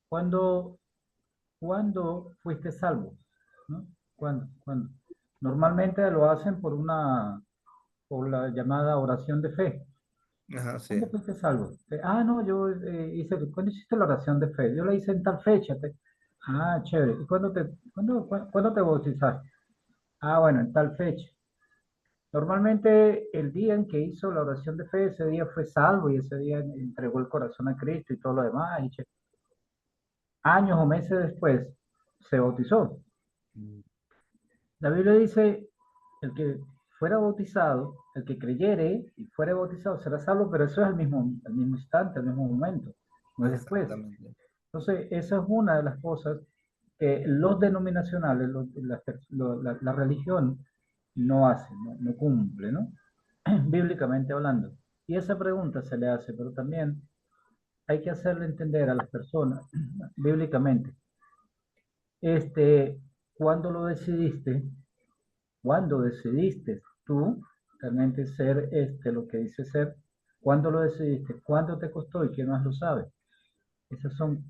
¿cuándo, ¿cuándo fuiste salvo? ¿No? ¿Cuándo? Normalmente lo hacen por la llamada oración de fe. Ajá, sí. ¿Cuándo fuiste salvo? No, yo ¿cuándo hiciste la oración de fe? Yo la hice en tal fecha. Chévere. ¿Y cuándo te bautizaste? Bueno, en tal fecha. Normalmente el día en que hizo la oración de fe, ese día fue salvo y ese día entregó el corazón a Cristo y todo lo demás. Años o meses después se bautizó. La Biblia dice, el que fuera bautizado, el que creyere y fuera bautizado será salvo, pero eso es al mismo instante, al mismo momento, no es después. Exactamente. Entonces, esa es una de las cosas que los denominacionales, la religión, no hacen, no cumple, ¿no? Bíblicamente hablando. Y esa pregunta se le hace, pero también hay que hacerle entender a las personas, bíblicamente, ¿cuándo lo decidiste? ¿Cuándo decidiste tú realmente ser lo que dice ser? ¿Cuándo lo decidiste? ¿Cuánto te costó y quién más lo sabe? Esas son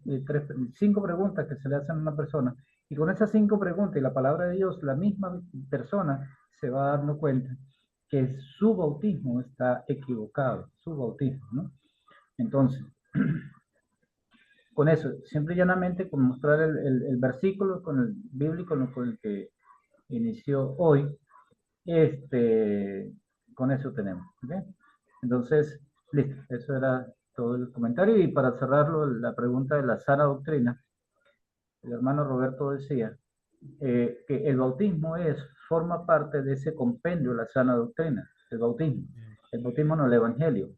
cinco preguntas que se le hacen a una persona. Y con esas cinco preguntas y la palabra de Dios, la misma persona se va dando cuenta que su bautismo está equivocado, su bautismo, ¿no? Entonces, con eso, simple y llanamente, con mostrar el versículo con el bíblico con el que inició hoy, con eso tenemos. ¿Okay? Entonces, listo, eso era todo el comentario. Y para cerrarlo, la pregunta de la sana doctrina, el hermano Roberto decía que el bautismo forma parte de ese compendio, la sana doctrina, el bautismo no el evangelio.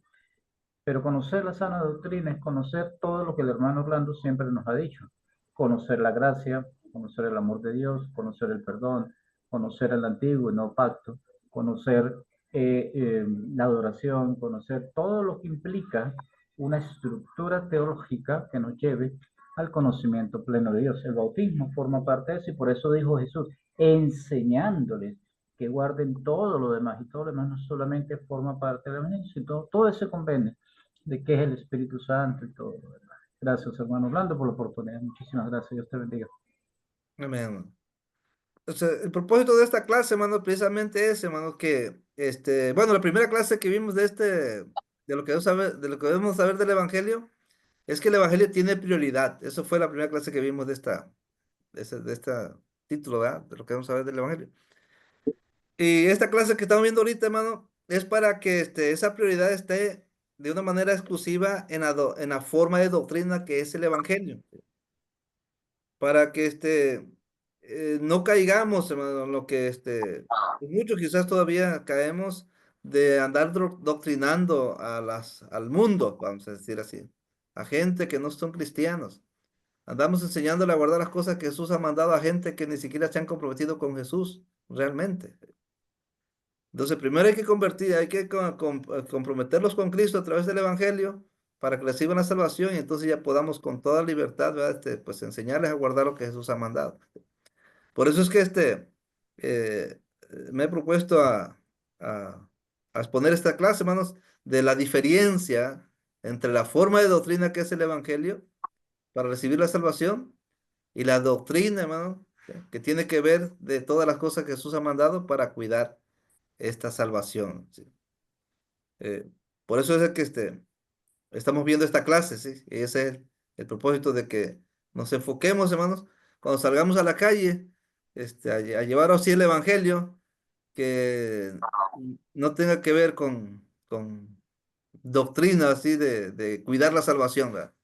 Pero conocer la sana doctrina es conocer todo lo que el hermano Orlando siempre nos ha dicho. Conocer la gracia, conocer el amor de Dios, conocer el perdón, conocer el antiguo y nuevo pacto, conocer la adoración, conocer todo lo que implica una estructura teológica que nos lleve al conocimiento pleno de Dios. El bautismo forma parte de eso y por eso dijo Jesús, enseñándoles que guarden todo lo demás y todo lo demás no solamente forma parte del evangelio, sino todo ese convenio de qué es el Espíritu Santo y todo lo demás. Gracias, hermano Orlando, por la oportunidad. Muchísimas gracias. Dios te bendiga. Amén. O sea, el propósito de esta clase, hermano, precisamente es, hermano, que, bueno, la primera clase que vimos de lo que debemos saber del Evangelio, es que el Evangelio tiene prioridad. Eso fue la primera clase que vimos de esta título, ¿verdad? De lo que debemos saber del Evangelio. Y esta clase que estamos viendo ahorita, hermano, es para que esa prioridad esté de una manera exclusiva en la forma de doctrina que es el Evangelio. Para que no caigamos, hermano, en lo que muchos quizás todavía caemos de andar doctrinando al mundo, vamos a decir así, a gente que no son cristianos. Andamos enseñándole a guardar las cosas que Jesús ha mandado a gente que ni siquiera se han comprometido con Jesús, realmente. Entonces, primero hay que convertir, hay que comprometerlos con Cristo a través del Evangelio para que reciban la salvación y entonces ya podamos con toda libertad, ¿verdad? Pues enseñarles a guardar lo que Jesús ha mandado. Por eso es que me he propuesto a a exponer esta clase, hermanos, de la diferencia entre la forma de doctrina que es el Evangelio para recibir la salvación y la doctrina, hermano, que tiene que ver de todas las cosas que Jesús ha mandado para cuidar esta salvación. ¿Sí? Eh, por eso es que estamos viendo esta clase, ¿sí? Y ese es el propósito de que nos enfoquemos, hermanos, cuando salgamos a la calle, a llevar así el Evangelio, que no tenga que ver con doctrina así de cuidar la salvación, ¿verdad?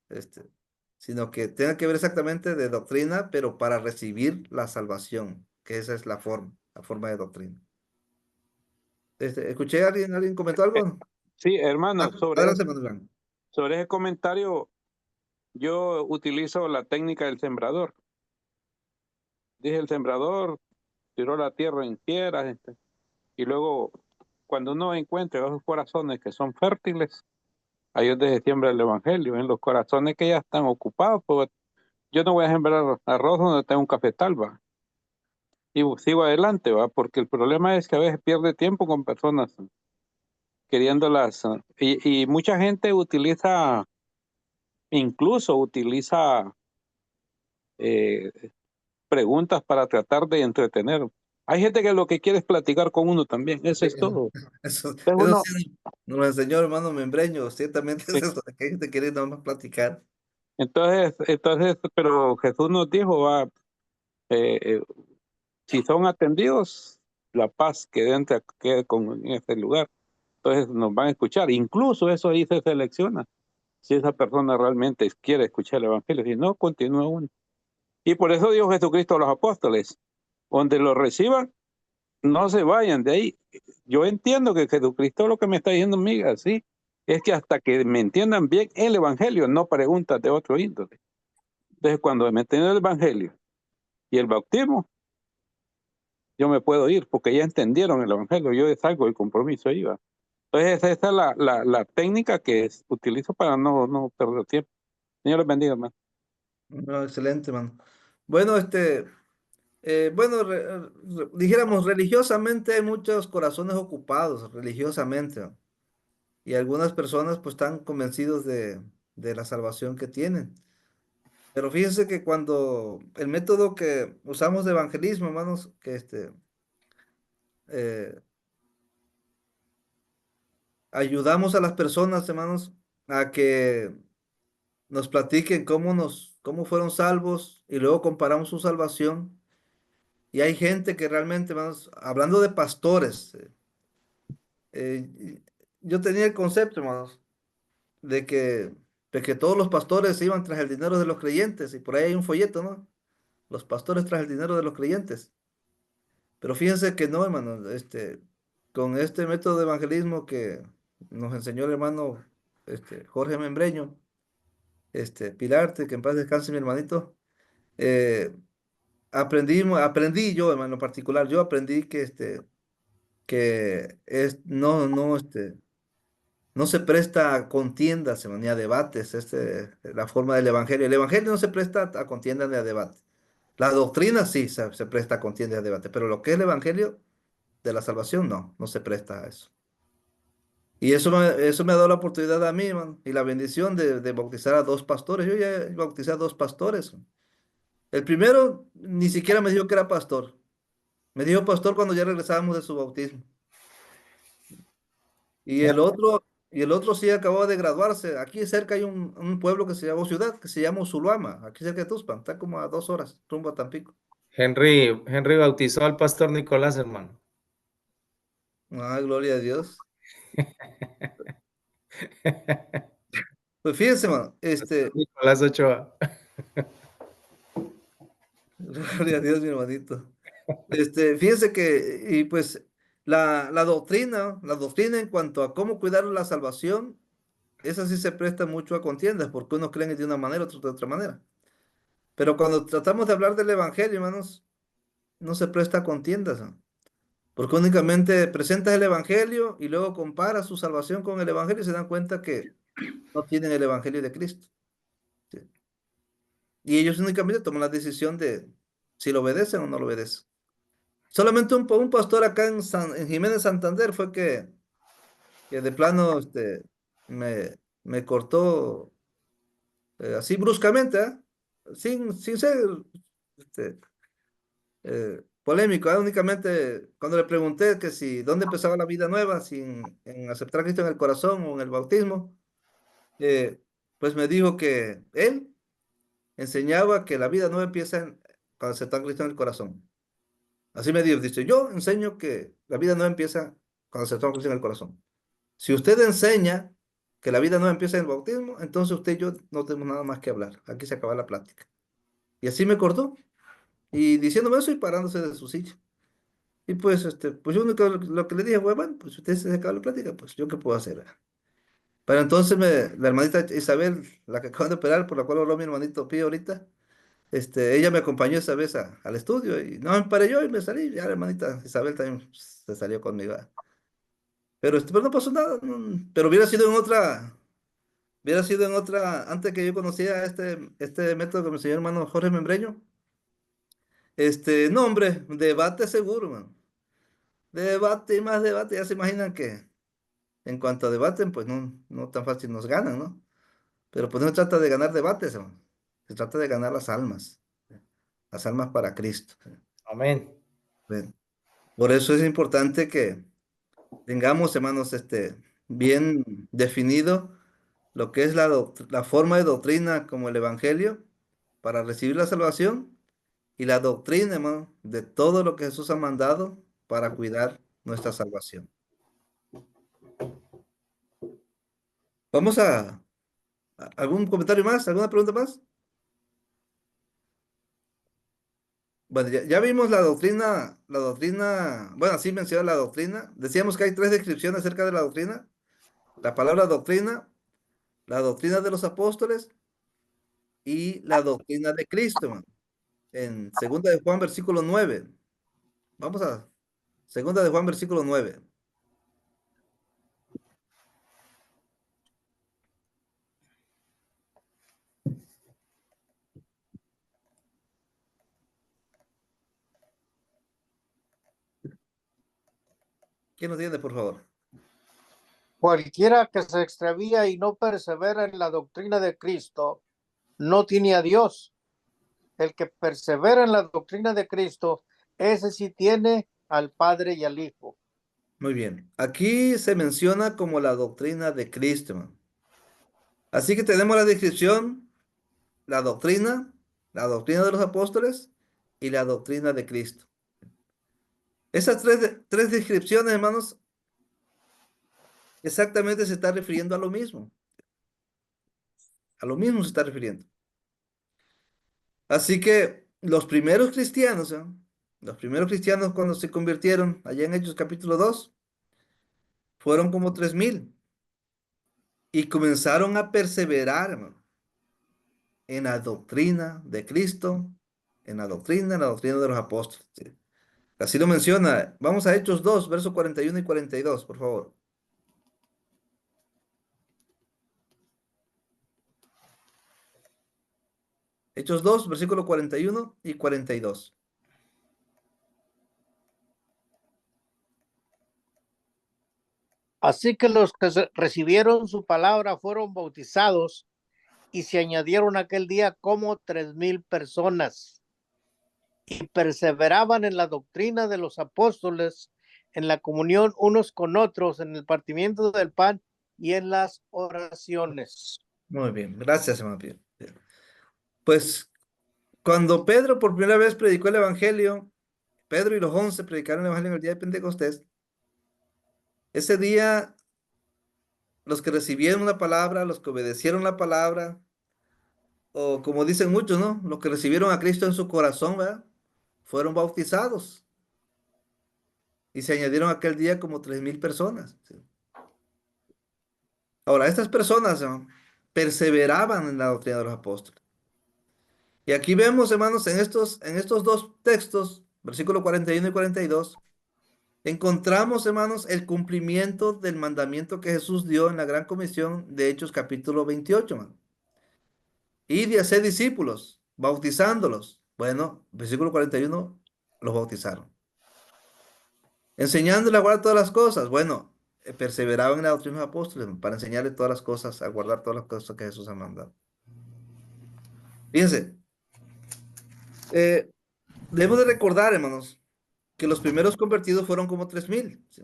Este, sino que tenga que ver exactamente de doctrina, pero para recibir la salvación, que esa es la forma de doctrina. ¿Escuché a alguien comentó algo? Sí, hermano, Adelante, hermano Iván. sobre ese comentario, yo utilizo la técnica del sembrador. Dije, el sembrador tiró la tierra en piedras, y luego, cuando uno encuentra esos corazones que son fértiles, ahí es donde se siembra el evangelio, en los corazones que ya están ocupados, pues yo no voy a sembrar arroz donde tengo un cafetal, va, y sigo adelante, va, porque el problema es que a veces pierde tiempo con personas queriéndolas, y mucha gente incluso utiliza eh, preguntas para tratar de entretener. Hay gente que lo que quiere es platicar con uno también, eso es todo. Eso Entonces uno, sí nos lo enseñó hermano Membreño, ciertamente es sí, eso, que hay gente que quiere nada más platicar. entonces, pero Jesús nos dijo, va, eh, eh, si son atendidos, la paz quede en ese lugar. Entonces nos van a escuchar. Incluso eso ahí se selecciona. Si esa persona realmente quiere escuchar el evangelio, si no, continúa uno. Y por eso dijo Jesucristo a los apóstoles, donde lo reciban, no se vayan de ahí. Yo entiendo que Jesucristo lo que me está diciendo, amiga, sí, es que hasta que me entiendan bien el evangelio, no preguntas de otro índole. Entonces, cuando me entienden el evangelio y el bautismo, yo me puedo ir porque ya entendieron el evangelio, yo salgo del compromiso ahí, va. Entonces, esa es la técnica que utilizo para no perder tiempo. Señor les bendiga, hermano. No, excelente, hermano. Bueno, bueno, dijéramos, religiosamente hay muchos corazones ocupados, religiosamente, ¿no? Y algunas personas pues están convencidos de la salvación que tienen. Pero fíjense que cuando el método que usamos de evangelismo, hermanos, que eh, ayudamos a las personas, hermanos, a que nos platiquen cómo fueron salvos y luego comparamos su salvación. Y hay gente que realmente, hermanos, hablando de pastores, yo tenía el concepto, hermanos, de que todos los pastores iban tras el dinero de los creyentes, y por ahí hay un folleto, ¿no? Los pastores tras el dinero de los creyentes. Pero fíjense que no, hermano, con este método de evangelismo que nos enseñó el hermano Jorge Membreño, Pilarte, que en paz descanse mi hermanito, eh, aprendí yo, hermano, en particular, yo aprendí no se presta a contiendas, hermano, ni a debates, la forma del evangelio. El evangelio no se presta a contiendas ni a debates. La doctrina sí se presta a contiendas y a debate, pero lo que es el evangelio de la salvación no se presta a eso. Y eso me ha dado la oportunidad a mí, hermano, y la bendición de bautizar a dos pastores. Yo ya bauticé a dos pastores. El primero ni siquiera me dijo que era pastor. Me dijo pastor cuando ya regresábamos de su bautismo. Y el otro sí acabó de graduarse. Aquí cerca hay un pueblo que se llama ciudad, que se llama Usulhuama, aquí cerca de Tuxpan. Está como a 2 horas rumbo a Tampico. Henry bautizó al pastor Nicolás, hermano. Ah, gloria a Dios. Pues fíjense, hermano, Nicolás Ochoa. gloria a Dios, mi hermanito. Fíjense que, y pues, la doctrina en cuanto a cómo cuidar la salvación, esa sí se presta mucho a contiendas, porque unos creen de una manera, otros de otra manera. Pero cuando tratamos de hablar del evangelio, hermanos, no se presta a contiendas, ¿no? Porque únicamente presentas el evangelio y luego comparas su salvación con el evangelio y se dan cuenta que no tienen el evangelio de Cristo. ¿Sí? Y ellos únicamente toman la decisión de si lo obedecen o no lo obedecen. Solamente un pastor acá en Jiménez Santander fue que de plano me cortó así bruscamente, ¿ah? Sin ser este, polémico, ¿ah? Únicamente cuando le pregunté que si dónde empezaba la vida nueva, sin en aceptar a Cristo en el corazón o en el bautismo, eh, pues me dijo que él enseñaba que la vida nueva empieza cuando aceptar a Cristo en el corazón. Así me dice, yo enseño que la vida nueva empieza cuando aceptamos a Cristo en el corazón. Si usted enseña que la vida nueva empieza en el bautismo, entonces usted y yo no tenemos nada más que hablar. Aquí se acaba la plática. Y así me cortó. Y diciéndome eso y parándose de su silla. Y pues, pues yo lo que le dije fue, bueno, pues usted se acaba la plática, pues yo qué puedo hacer. Pero entonces la hermanita Isabel, la que acaba de operar, por la cual habló mi hermanito Pío ahorita, ella me acompañó esa vez al estudio y no me paré yo y me salí. Ya la hermanita Isabel también se salió conmigo. Pero no pasó nada. Pero hubiera sido en otra, antes que yo conocía este método que me enseñó el hermano Jorge Membreño. No, hombre, debate seguro, man. Debate y más debate. Ya se imaginan que en cuanto a debaten, pues no tan fácil nos ganan, ¿no? Pero pues no se trata de ganar debates, man. Se trata de ganar las almas para Cristo. Amén. Bien. Por eso es importante que tengamos, hermanos, bien definido lo que es la forma de doctrina como el Evangelio para recibir la salvación y la doctrina, hermano, de todo lo que Jesús ha mandado para cuidar nuestra salvación. Vamos ¿algún comentario más? ¿Alguna pregunta más? Bueno, ya vimos la doctrina, bueno, así menciona la doctrina. Decíamos que hay tres descripciones acerca de la doctrina. La palabra doctrina, la doctrina de los apóstoles y la doctrina de Cristo, hermano. En 2 de Juan, versículo 9. Vamos a 2 de Juan, versículo 9. ¿Quién nos tiene, por favor? Cualquiera que se extravía y no persevera en la doctrina de Cristo, no tiene a Dios. El que persevera en la doctrina de Cristo, ese sí tiene al Padre y al Hijo. Muy bien. Aquí se menciona como la doctrina de Cristo, hermano. Así que tenemos la descripción, la doctrina de los apóstoles y la doctrina de Cristo. Esas tres descripciones, hermanos, exactamente se está refiriendo a lo mismo. A lo mismo se está refiriendo. Así que los primeros cristianos, los primeros cristianos cuando se convirtieron allá en Hechos capítulo 2, fueron como 3,000 y comenzaron a perseverar, hermano, en la doctrina de Cristo, en la doctrina de los apóstoles. ¿Sí? Así lo menciona. Vamos a Hechos 2, versos 41 y 42, por favor. Hechos 2, versículo 41 y 42. Así que los que recibieron su palabra fueron bautizados y se añadieron aquel día como 3,000 personas y perseveraban en la doctrina de los apóstoles, en la comunión unos con otros, en el partimiento del pan y en las oraciones. Muy bien, gracias, hermano Pío. Pues cuando Pedro por primera vez predicó el Evangelio, Pedro y los 11 predicaron el Evangelio en el día de Pentecostés. Ese día, los que recibieron la palabra, los que obedecieron la palabra, o como dicen muchos, ¿no? Los que recibieron a Cristo en su corazón, ¿verdad? Fueron bautizados y se añadieron aquel día como 3,000 personas. ¿Sí? Ahora, estas personas, ¿no?, perseveraban en la doctrina de los apóstoles. Y aquí vemos, hermanos, en estos dos textos, versículo 41 y 42, encontramos, hermanos, el cumplimiento del mandamiento que Jesús dio en la gran comisión de Hechos capítulo 28, hermano. Y de hacer discípulos, bautizándolos. Bueno, versículo 41, los bautizaron. enseñándole a guardar todas las cosas. Bueno, perseveraban en la doctrina de los apóstoles para enseñarle todas las cosas, a guardar todas las cosas que Jesús ha mandado. Fíjense, debemos de recordar, hermanos, que los primeros convertidos fueron como 3,000. ¿Sí?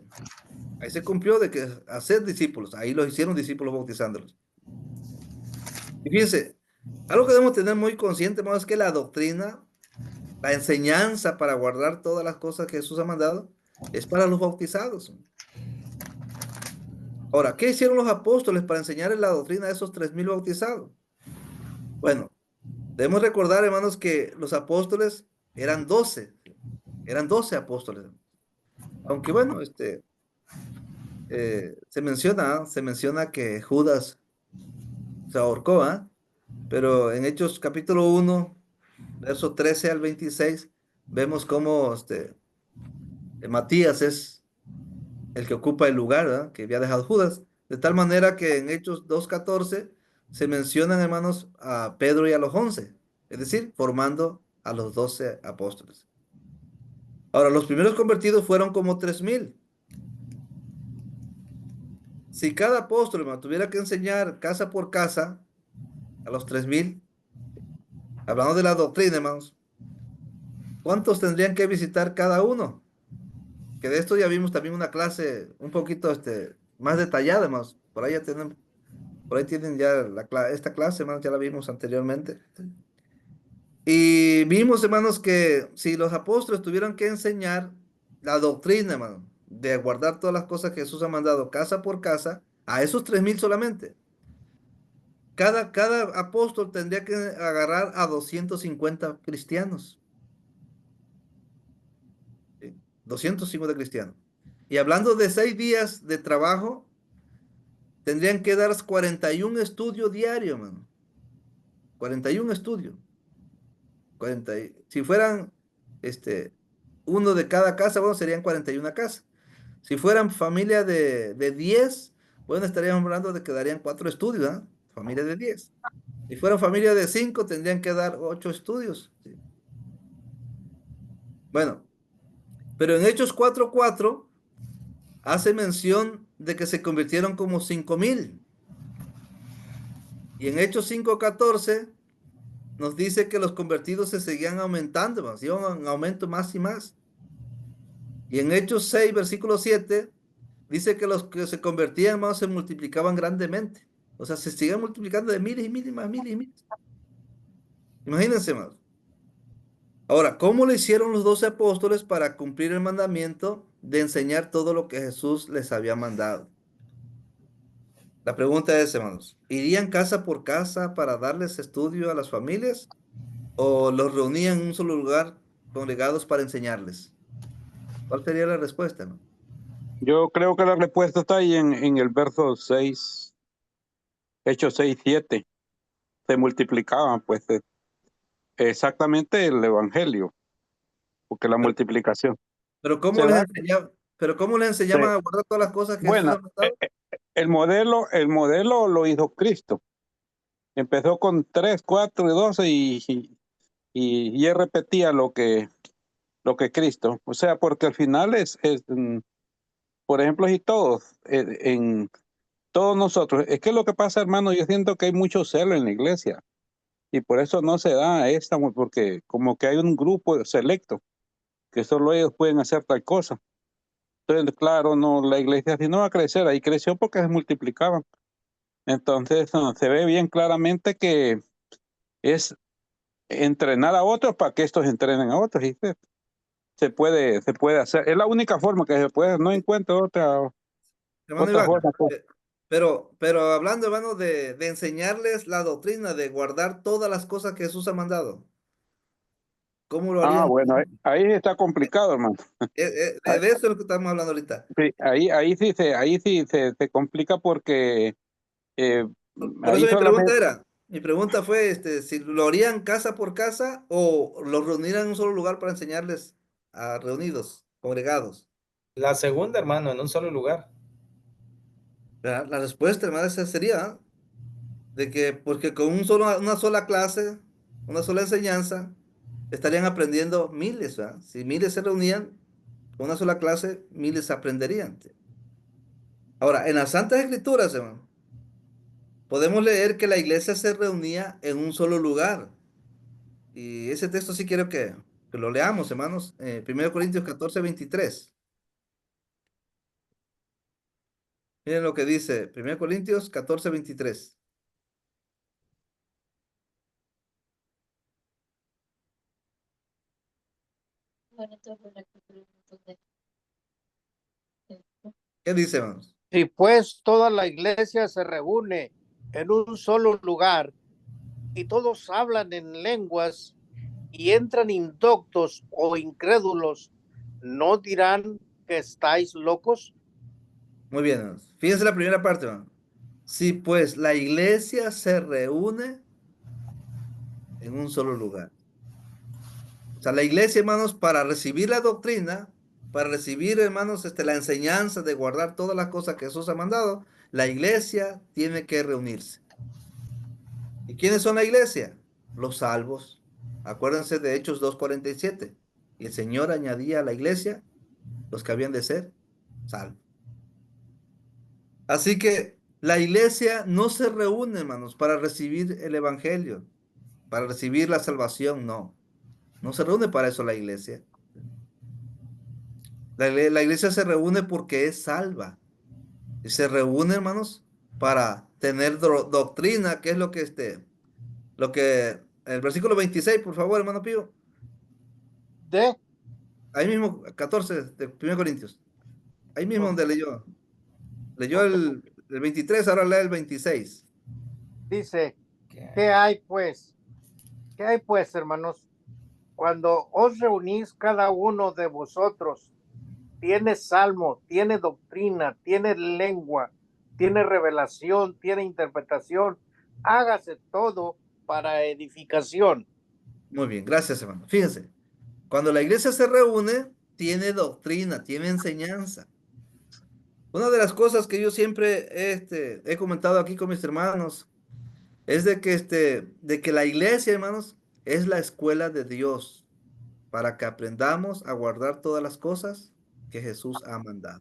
Ahí se cumplió de que hacer discípulos, ahí los hicieron discípulos bautizándolos. Y fíjense, algo que debemos tener muy consciente, hermanos, es que la doctrina, la enseñanza para guardar todas las cosas que Jesús ha mandado, es para los bautizados. Ahora, ¿qué hicieron los apóstoles para enseñarles la doctrina a esos 3,000 bautizados? Bueno, debemos recordar, hermanos, que los apóstoles eran 12 apóstoles. Aunque bueno, se menciona que Judas se ahorcó, ¿ah? Pero en Hechos capítulo 1, verso 13 al 26, vemos cómo Matías es el que ocupa el lugar, ¿verdad?, que había dejado Judas. De tal manera que en Hechos 2:14 se mencionan, hermanos, a Pedro y a los 11, es decir, formando a los 12 apóstoles. Ahora, los primeros convertidos fueron como 3,000. Si cada apóstol, hermano, tuviera que enseñar casa por casa a los 3,000, hablando de la doctrina, hermanos, ¿cuántos tendrían que visitar cada uno? Que de esto ya vimos también una clase un poquito más detallada, hermanos. Por ahí tienen ya esta clase, hermanos, ya la vimos anteriormente. Y vimos, hermanos, que si los apóstoles tuvieran que enseñar la doctrina, hermano, de guardar todas las cosas que Jesús ha mandado casa por casa, a esos 3,000 solamente, cada apóstol tendría que agarrar a 250 cristianos. ¿Sí? 250 cristianos. Y hablando de 6 días de trabajo, tendrían que dar 41 estudios diarios, hermano. 41 estudios. Si fueran uno de cada casa, bueno, serían 41 casas. Si fueran familia de 10, bueno, estaríamos hablando de que darían 4 estudios, ¿ah? Familia de 10. Si fueran familia de 5, tendrían que dar 8 estudios. ¿Sí? Bueno, pero en Hechos 4:4 hace mención de que se convirtieron como 5,000. Y en Hechos 5:14 nos dice que los convertidos se seguían aumentando, más, iban en aumento más y más. Y en Hechos 6, versículo 7, dice que los que se convertían más se multiplicaban grandemente. O sea, se siguen multiplicando de miles y miles, más miles y miles. Imagínense más. Ahora, ¿cómo le hicieron los 12 apóstoles para cumplir el mandamiento de enseñar todo lo que Jesús les había mandado? La pregunta es, hermanos, ¿irían casa por casa para darles estudio a las familias o los reunían en un solo lugar congregados para enseñarles? ¿Cuál sería la respuesta, no? Yo creo que la respuesta está ahí en el verso 6, Hechos 6:7. Se multiplicaban, pues, exactamente el evangelio, porque la Pero, multiplicación pero ¿cómo se les da. enseñaban? ¿Pero cómo les enseñaban a guardar todas las cosas que Jesús Bueno, ha mandado? el modelo lo hizo Cristo. Empezó con 3, 4 y 12 y él repetía lo que Cristo. O sea, porque al final por ejemplo, si todos nosotros, es que lo que pasa, hermano, yo siento que hay mucho celo en la iglesia y por eso no se da porque como que hay un grupo selecto que solo ellos pueden hacer tal cosa. Entonces, claro, no, la iglesia así no va a crecer, ahí creció porque se multiplicaban. Entonces, se ve bien claramente que es entrenar a otros para que estos entrenen a otros. Y se puede hacer. Es la única forma que se puede, no encuentro Hermano otra Iván, forma. pero hablando, hermano, de enseñarles la doctrina, de guardar todas las cosas que Jesús ha mandado, ¿cómo lo harían? Bueno, ahí está complicado, hermano. De eso es lo que estamos hablando ahorita. Sí, ahí sí se complica porque Por ahí eso solamente. mi pregunta fue, si lo harían casa por casa o los reunieran en un solo lugar para enseñarles a reunidos, congregados. La segunda, hermano, en un solo lugar. La respuesta, hermano, esa sería, ¿ah? De que, porque con una sola clase, una sola enseñanza, estarían aprendiendo miles, ¿verdad? Si miles se reunían, con una sola clase, miles aprenderían. Ahora, en las Santas Escrituras, hermano, podemos leer que la iglesia se reunía en un solo lugar. Y ese texto sí quiero que lo leamos, hermanos. 1 Corintios 14, 23. Miren lo que dice 1 Corintios 14, 23. ¿Qué dice, hermanos? Si pues toda la iglesia se reúne en un solo lugar y todos hablan en lenguas y entran indoctos o incrédulos, ¿no dirán que estáis locos? Muy bien, hermanos. Fíjense la primera parte, hermano. Si pues la iglesia se reúne en un solo lugar. O sea, la iglesia, hermanos, para recibir la doctrina, para recibir, hermanos, la enseñanza de guardar todas las cosas que Jesús ha mandado, la iglesia tiene que reunirse. ¿Y quiénes son la iglesia? Los salvos. Acuérdense de Hechos 2:47. Y el Señor añadía a la iglesia los que habían de ser salvos. Así que la iglesia no se reúne, hermanos, para recibir el evangelio, para recibir la salvación, no. No se reúne para eso la iglesia. La iglesia se reúne porque es salva. Y se reúne, hermanos, para tener doctrina, que es el versículo 26, por favor, hermano Pío. De Ahí mismo, 14 de 1 Corintios. Ahí mismo donde leyó Ok. el 23, ahora lee el 26. Dice, ¿qué hay pues? ¿Qué hay pues, hermanos? Cuando os reunís cada uno de vosotros, tiene salmo, tiene doctrina, tiene lengua, tiene revelación, tiene interpretación, hágase todo para edificación. Muy bien, gracias, hermano. Fíjense, cuando la iglesia se reúne, tiene doctrina, tiene enseñanza. Una de las cosas que yo siempre he comentado aquí con mis hermanos es de que la iglesia, hermanos, es la escuela de Dios para que aprendamos a guardar todas las cosas que Jesús ha mandado.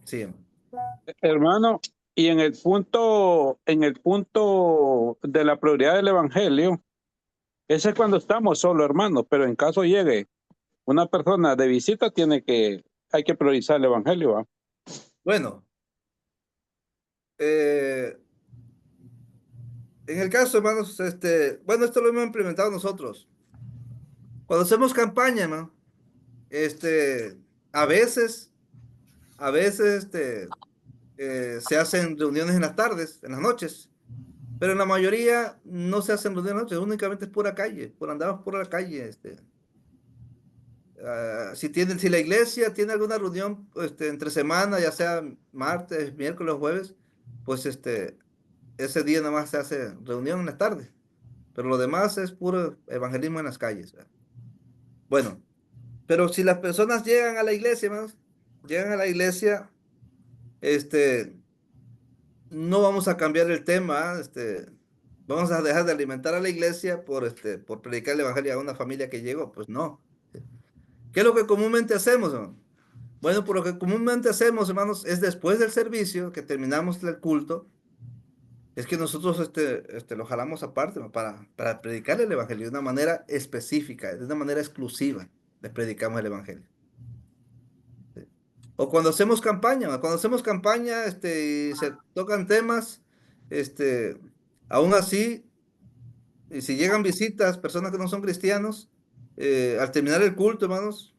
Sí, hermano. Hermano, y en el punto de la prioridad del evangelio, ese es cuando estamos solo, hermano, pero en caso llegue una persona de visita, hay que priorizar el evangelio, ¿va? Bueno, en el caso, hermanos, bueno, esto lo hemos implementado nosotros. Cuando hacemos campaña, hermano, a veces, a veces, se hacen reuniones en las tardes, en las noches, pero en la mayoría no se hacen reuniones en las noches, únicamente es pura calle, andamos por la calle. Si la iglesia tiene alguna reunión entre semana, ya sea martes, miércoles o jueves, pues ese día nada más se hace reunión en las tardes, pero lo demás es puro evangelismo en las calles, ¿verdad? Bueno, pero si las personas llegan a la iglesia, hermanos, llegan a la iglesia, no vamos a cambiar el tema, vamos a dejar de alimentar a la iglesia por predicar el evangelio a una familia que llegó, pues no. ¿Qué es lo que comúnmente hacemos, hermano? Bueno, por lo que comúnmente hacemos, hermanos, es después del servicio, que terminamos el culto, es que nosotros lo jalamos aparte, ¿no? Para predicar el evangelio de una manera específica, de una manera exclusiva, le predicamos el evangelio. ¿Sí? O cuando hacemos campaña, ¿no? Cuando hacemos campaña, y se tocan temas, aún así, y si llegan visitas, personas que no son cristianos, al terminar el culto, hermanos,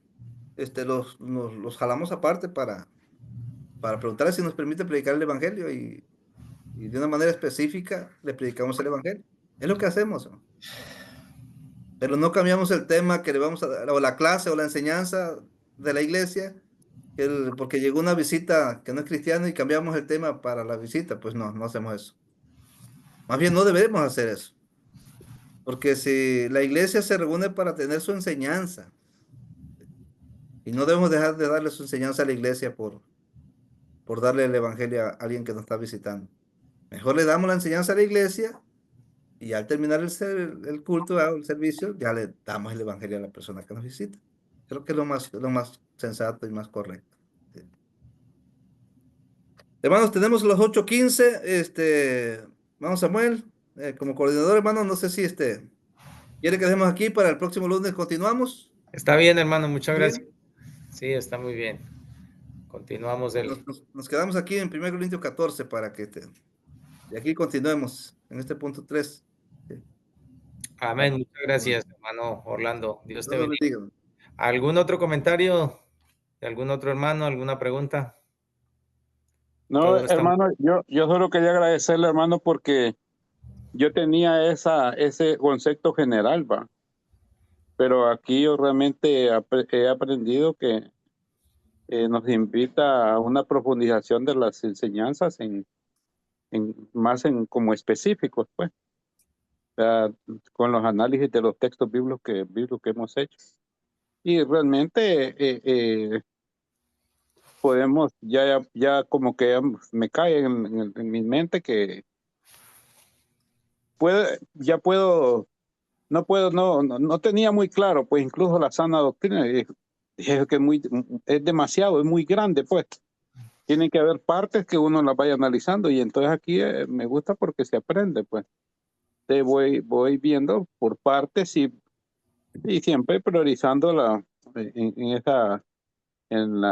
los jalamos aparte para preguntarle si nos permite predicar el evangelio y de una manera específica le predicamos el evangelio. Es lo que hacemos, ¿no? Pero no cambiamos el tema que le vamos a dar, o la clase o la enseñanza de la iglesia, porque llegó una visita que no es cristiana y cambiamos el tema para la visita. Pues no, no hacemos eso. Más bien no debemos hacer eso. Porque si la iglesia se reúne para tener su enseñanza, y no debemos dejar de darle su enseñanza a la iglesia por darle el evangelio a alguien que nos está visitando. Mejor le damos la enseñanza a la iglesia y al terminar el culto, el servicio, ya le damos el evangelio a la persona que nos visita. Creo que es lo más sensato y más correcto. Sí. Hermanos, tenemos los 8:15. Vamos, Samuel, como coordinador, hermano, no sé si quiere que dejemos aquí para el próximo lunes. ¿Continuamos? Está bien, hermano, muchas ¿Bien? gracias. Sí, está muy bien. Continuamos Nos quedamos aquí en 1 Corintios 14 para que de aquí continuemos en este punto 3. Sí. Amén. Muchas gracias, hermano Orlando. Dios te Dios los bendiga. bendiga. ¿Algún otro comentario de algún otro hermano? ¿Alguna pregunta? No, Todo está- hermano, yo solo quería agradecerle, hermano, porque yo tenía ese concepto general, va. Pero aquí yo realmente he aprendido que nos invita a una profundización de las enseñanzas más en como específicos, pues, o sea, con los análisis de los textos bíblicos que hemos hecho. Y realmente podemos, ya como que me cae en mi mente que no tenía muy claro, pues incluso la sana doctrina, es que es demasiado, es muy grande, pues. Tienen que haber partes que uno las vaya analizando y entonces aquí me gusta porque se aprende, pues. Te voy viendo por partes y siempre priorizando en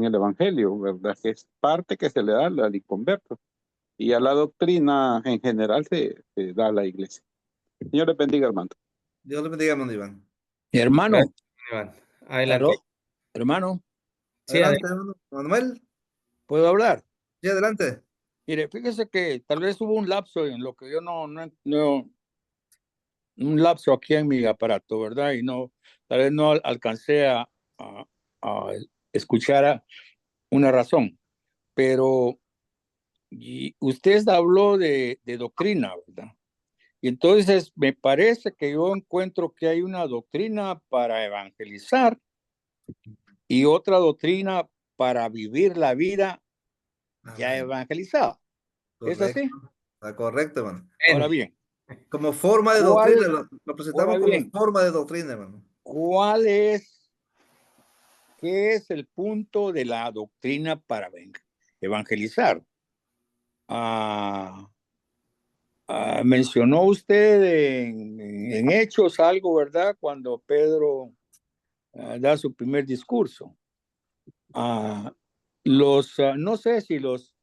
el Evangelio, ¿verdad? Que es parte que se le da al inconverso. Y a la doctrina en general se da a la iglesia. Señor les bendiga, hermano. Dios les bendiga, hermano Iván. Hermano, Gracias, Iván. Adelante. hermano, Sí, Adelante, hermano Manuel. ¿puedo hablar? Sí, adelante. Mire, fíjese que tal vez hubo un lapso en lo que yo un lapso aquí en mi aparato, ¿verdad? Y tal vez no alcancé a escuchar una razón, pero usted habló de doctrina, ¿verdad? Y entonces me parece que yo encuentro que hay una doctrina para evangelizar y otra doctrina para vivir la vida ya Amén. evangelizada. ¿Es Correcto. así? Está correcto, hermano. Ahora bien, Como forma de doctrina, lo presentamos ahora como bien, forma de doctrina, hermano. ¿qué es el punto de la doctrina para evangelizar? Mencionó usted en Hechos algo, ¿verdad? Cuando Pedro da su primer discurso. No sé si los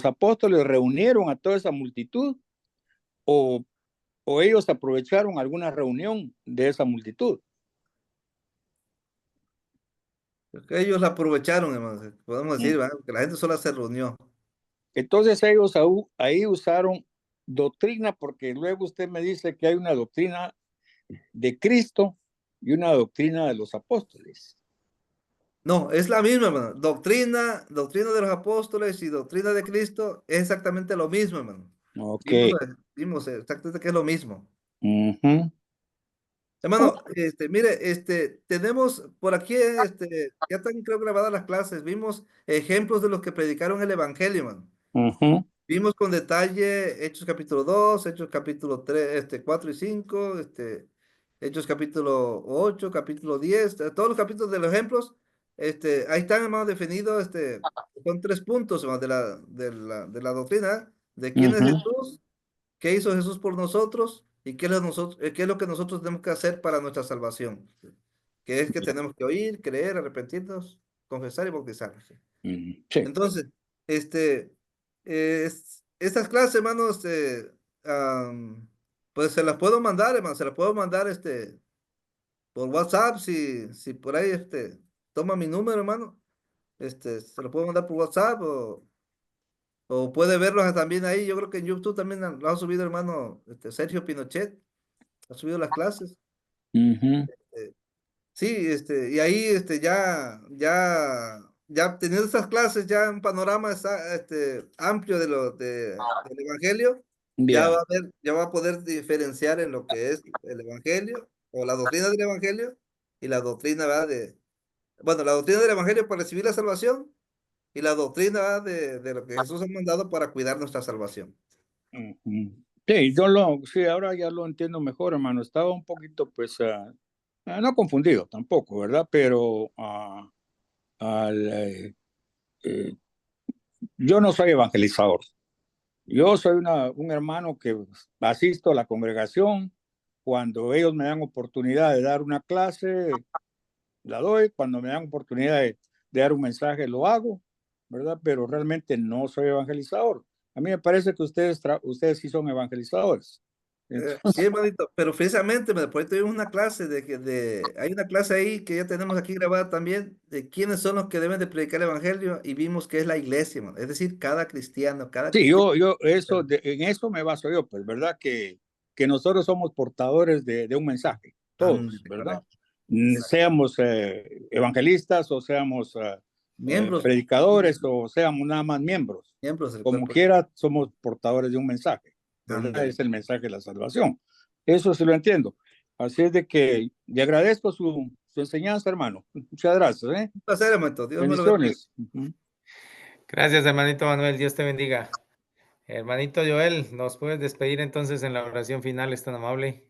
apóstoles reunieron a toda esa multitud o ellos aprovecharon alguna reunión de esa multitud. Porque ellos la aprovecharon, hermano. Podemos decir, ¿verdad? Que la gente sola se reunió. Entonces ellos ahí usaron doctrina, porque luego usted me dice que hay una doctrina de Cristo y una doctrina de los apóstoles. No, es la misma, hermano. Doctrina de los apóstoles y doctrina de Cristo es exactamente lo mismo, hermano. Ok. Vimos exactamente que es lo mismo. Uh-huh. Hermano, mire, tenemos por aquí, ya están creo grabadas las clases, vimos ejemplos de los que predicaron el Evangelio, hermano. Uh-huh. Vimos con detalle Hechos capítulo 2, Hechos capítulo 3, 4 y 5, Hechos capítulo 8, capítulo 10, todos los capítulos de los ejemplos, ahí están, hermano, definidos, son 3 puntos, hermano, de la doctrina, de quién es Jesús, qué hizo Jesús por nosotros y qué es lo que nosotros tenemos que hacer para nuestra salvación, que es que tenemos que oír, creer, arrepentirnos, confesar y bautizarnos. Sí. Entonces, estas clases, hermanos, pues se las puedo mandar, hermano, se las puedo mandar, por WhatsApp, si por ahí, toma mi número, hermano, se lo puedo mandar por WhatsApp o puede verlos también ahí. Yo creo que en YouTube también lo ha subido, hermano, Sergio Pinochet, ha subido las clases. Uh-huh. Sí, y ahí, ya teniendo estas clases, ya un panorama amplio del Evangelio, Yeah. ya va a poder diferenciar en lo que es el Evangelio o la doctrina del Evangelio y la doctrina, ¿verdad? Bueno, la doctrina del Evangelio para recibir la salvación y la doctrina, ¿verdad? de lo que Jesús ha mandado para cuidar nuestra salvación. Uh-huh. Sí, ahora ya lo entiendo mejor, hermano. Estaba un poquito, pues, no confundido tampoco, ¿verdad? Pero yo no soy evangelizador. Yo soy un hermano que asisto a la congregación. Cuando ellos me dan oportunidad de dar una clase, la doy. Cuando me dan oportunidad de dar un mensaje, lo hago, ¿verdad? Pero realmente no soy evangelizador. A mí me parece que ustedes sí son evangelizadores. Sí, hermanito, pero precisamente, por ahí tuvimos una clase hay una clase ahí que ya tenemos aquí grabada también, de quiénes son los que deben de predicar el evangelio, y vimos que es la iglesia, hermano. Es decir, cada cristiano, Sí, en eso me baso yo, pues, ¿verdad? Que nosotros somos portadores de un mensaje, todos, ¿verdad? Seamos evangelistas o seamos miembros, predicadores o seamos nada más miembros. miembros del Como cuerpo. quiera, somos portadores de un mensaje, ¿verdad? Ándale. Es el mensaje de la salvación. Eso sí lo entiendo. Así es de que le agradezco su enseñanza, hermano. Muchas gracias. Un placer, hermanito. Dios me lo bendiga. Bendiciones. Ujú. Gracias, hermanito Manuel. Dios te bendiga. Hermanito Joel, ¿nos puedes despedir entonces en la oración final? Es tan amable.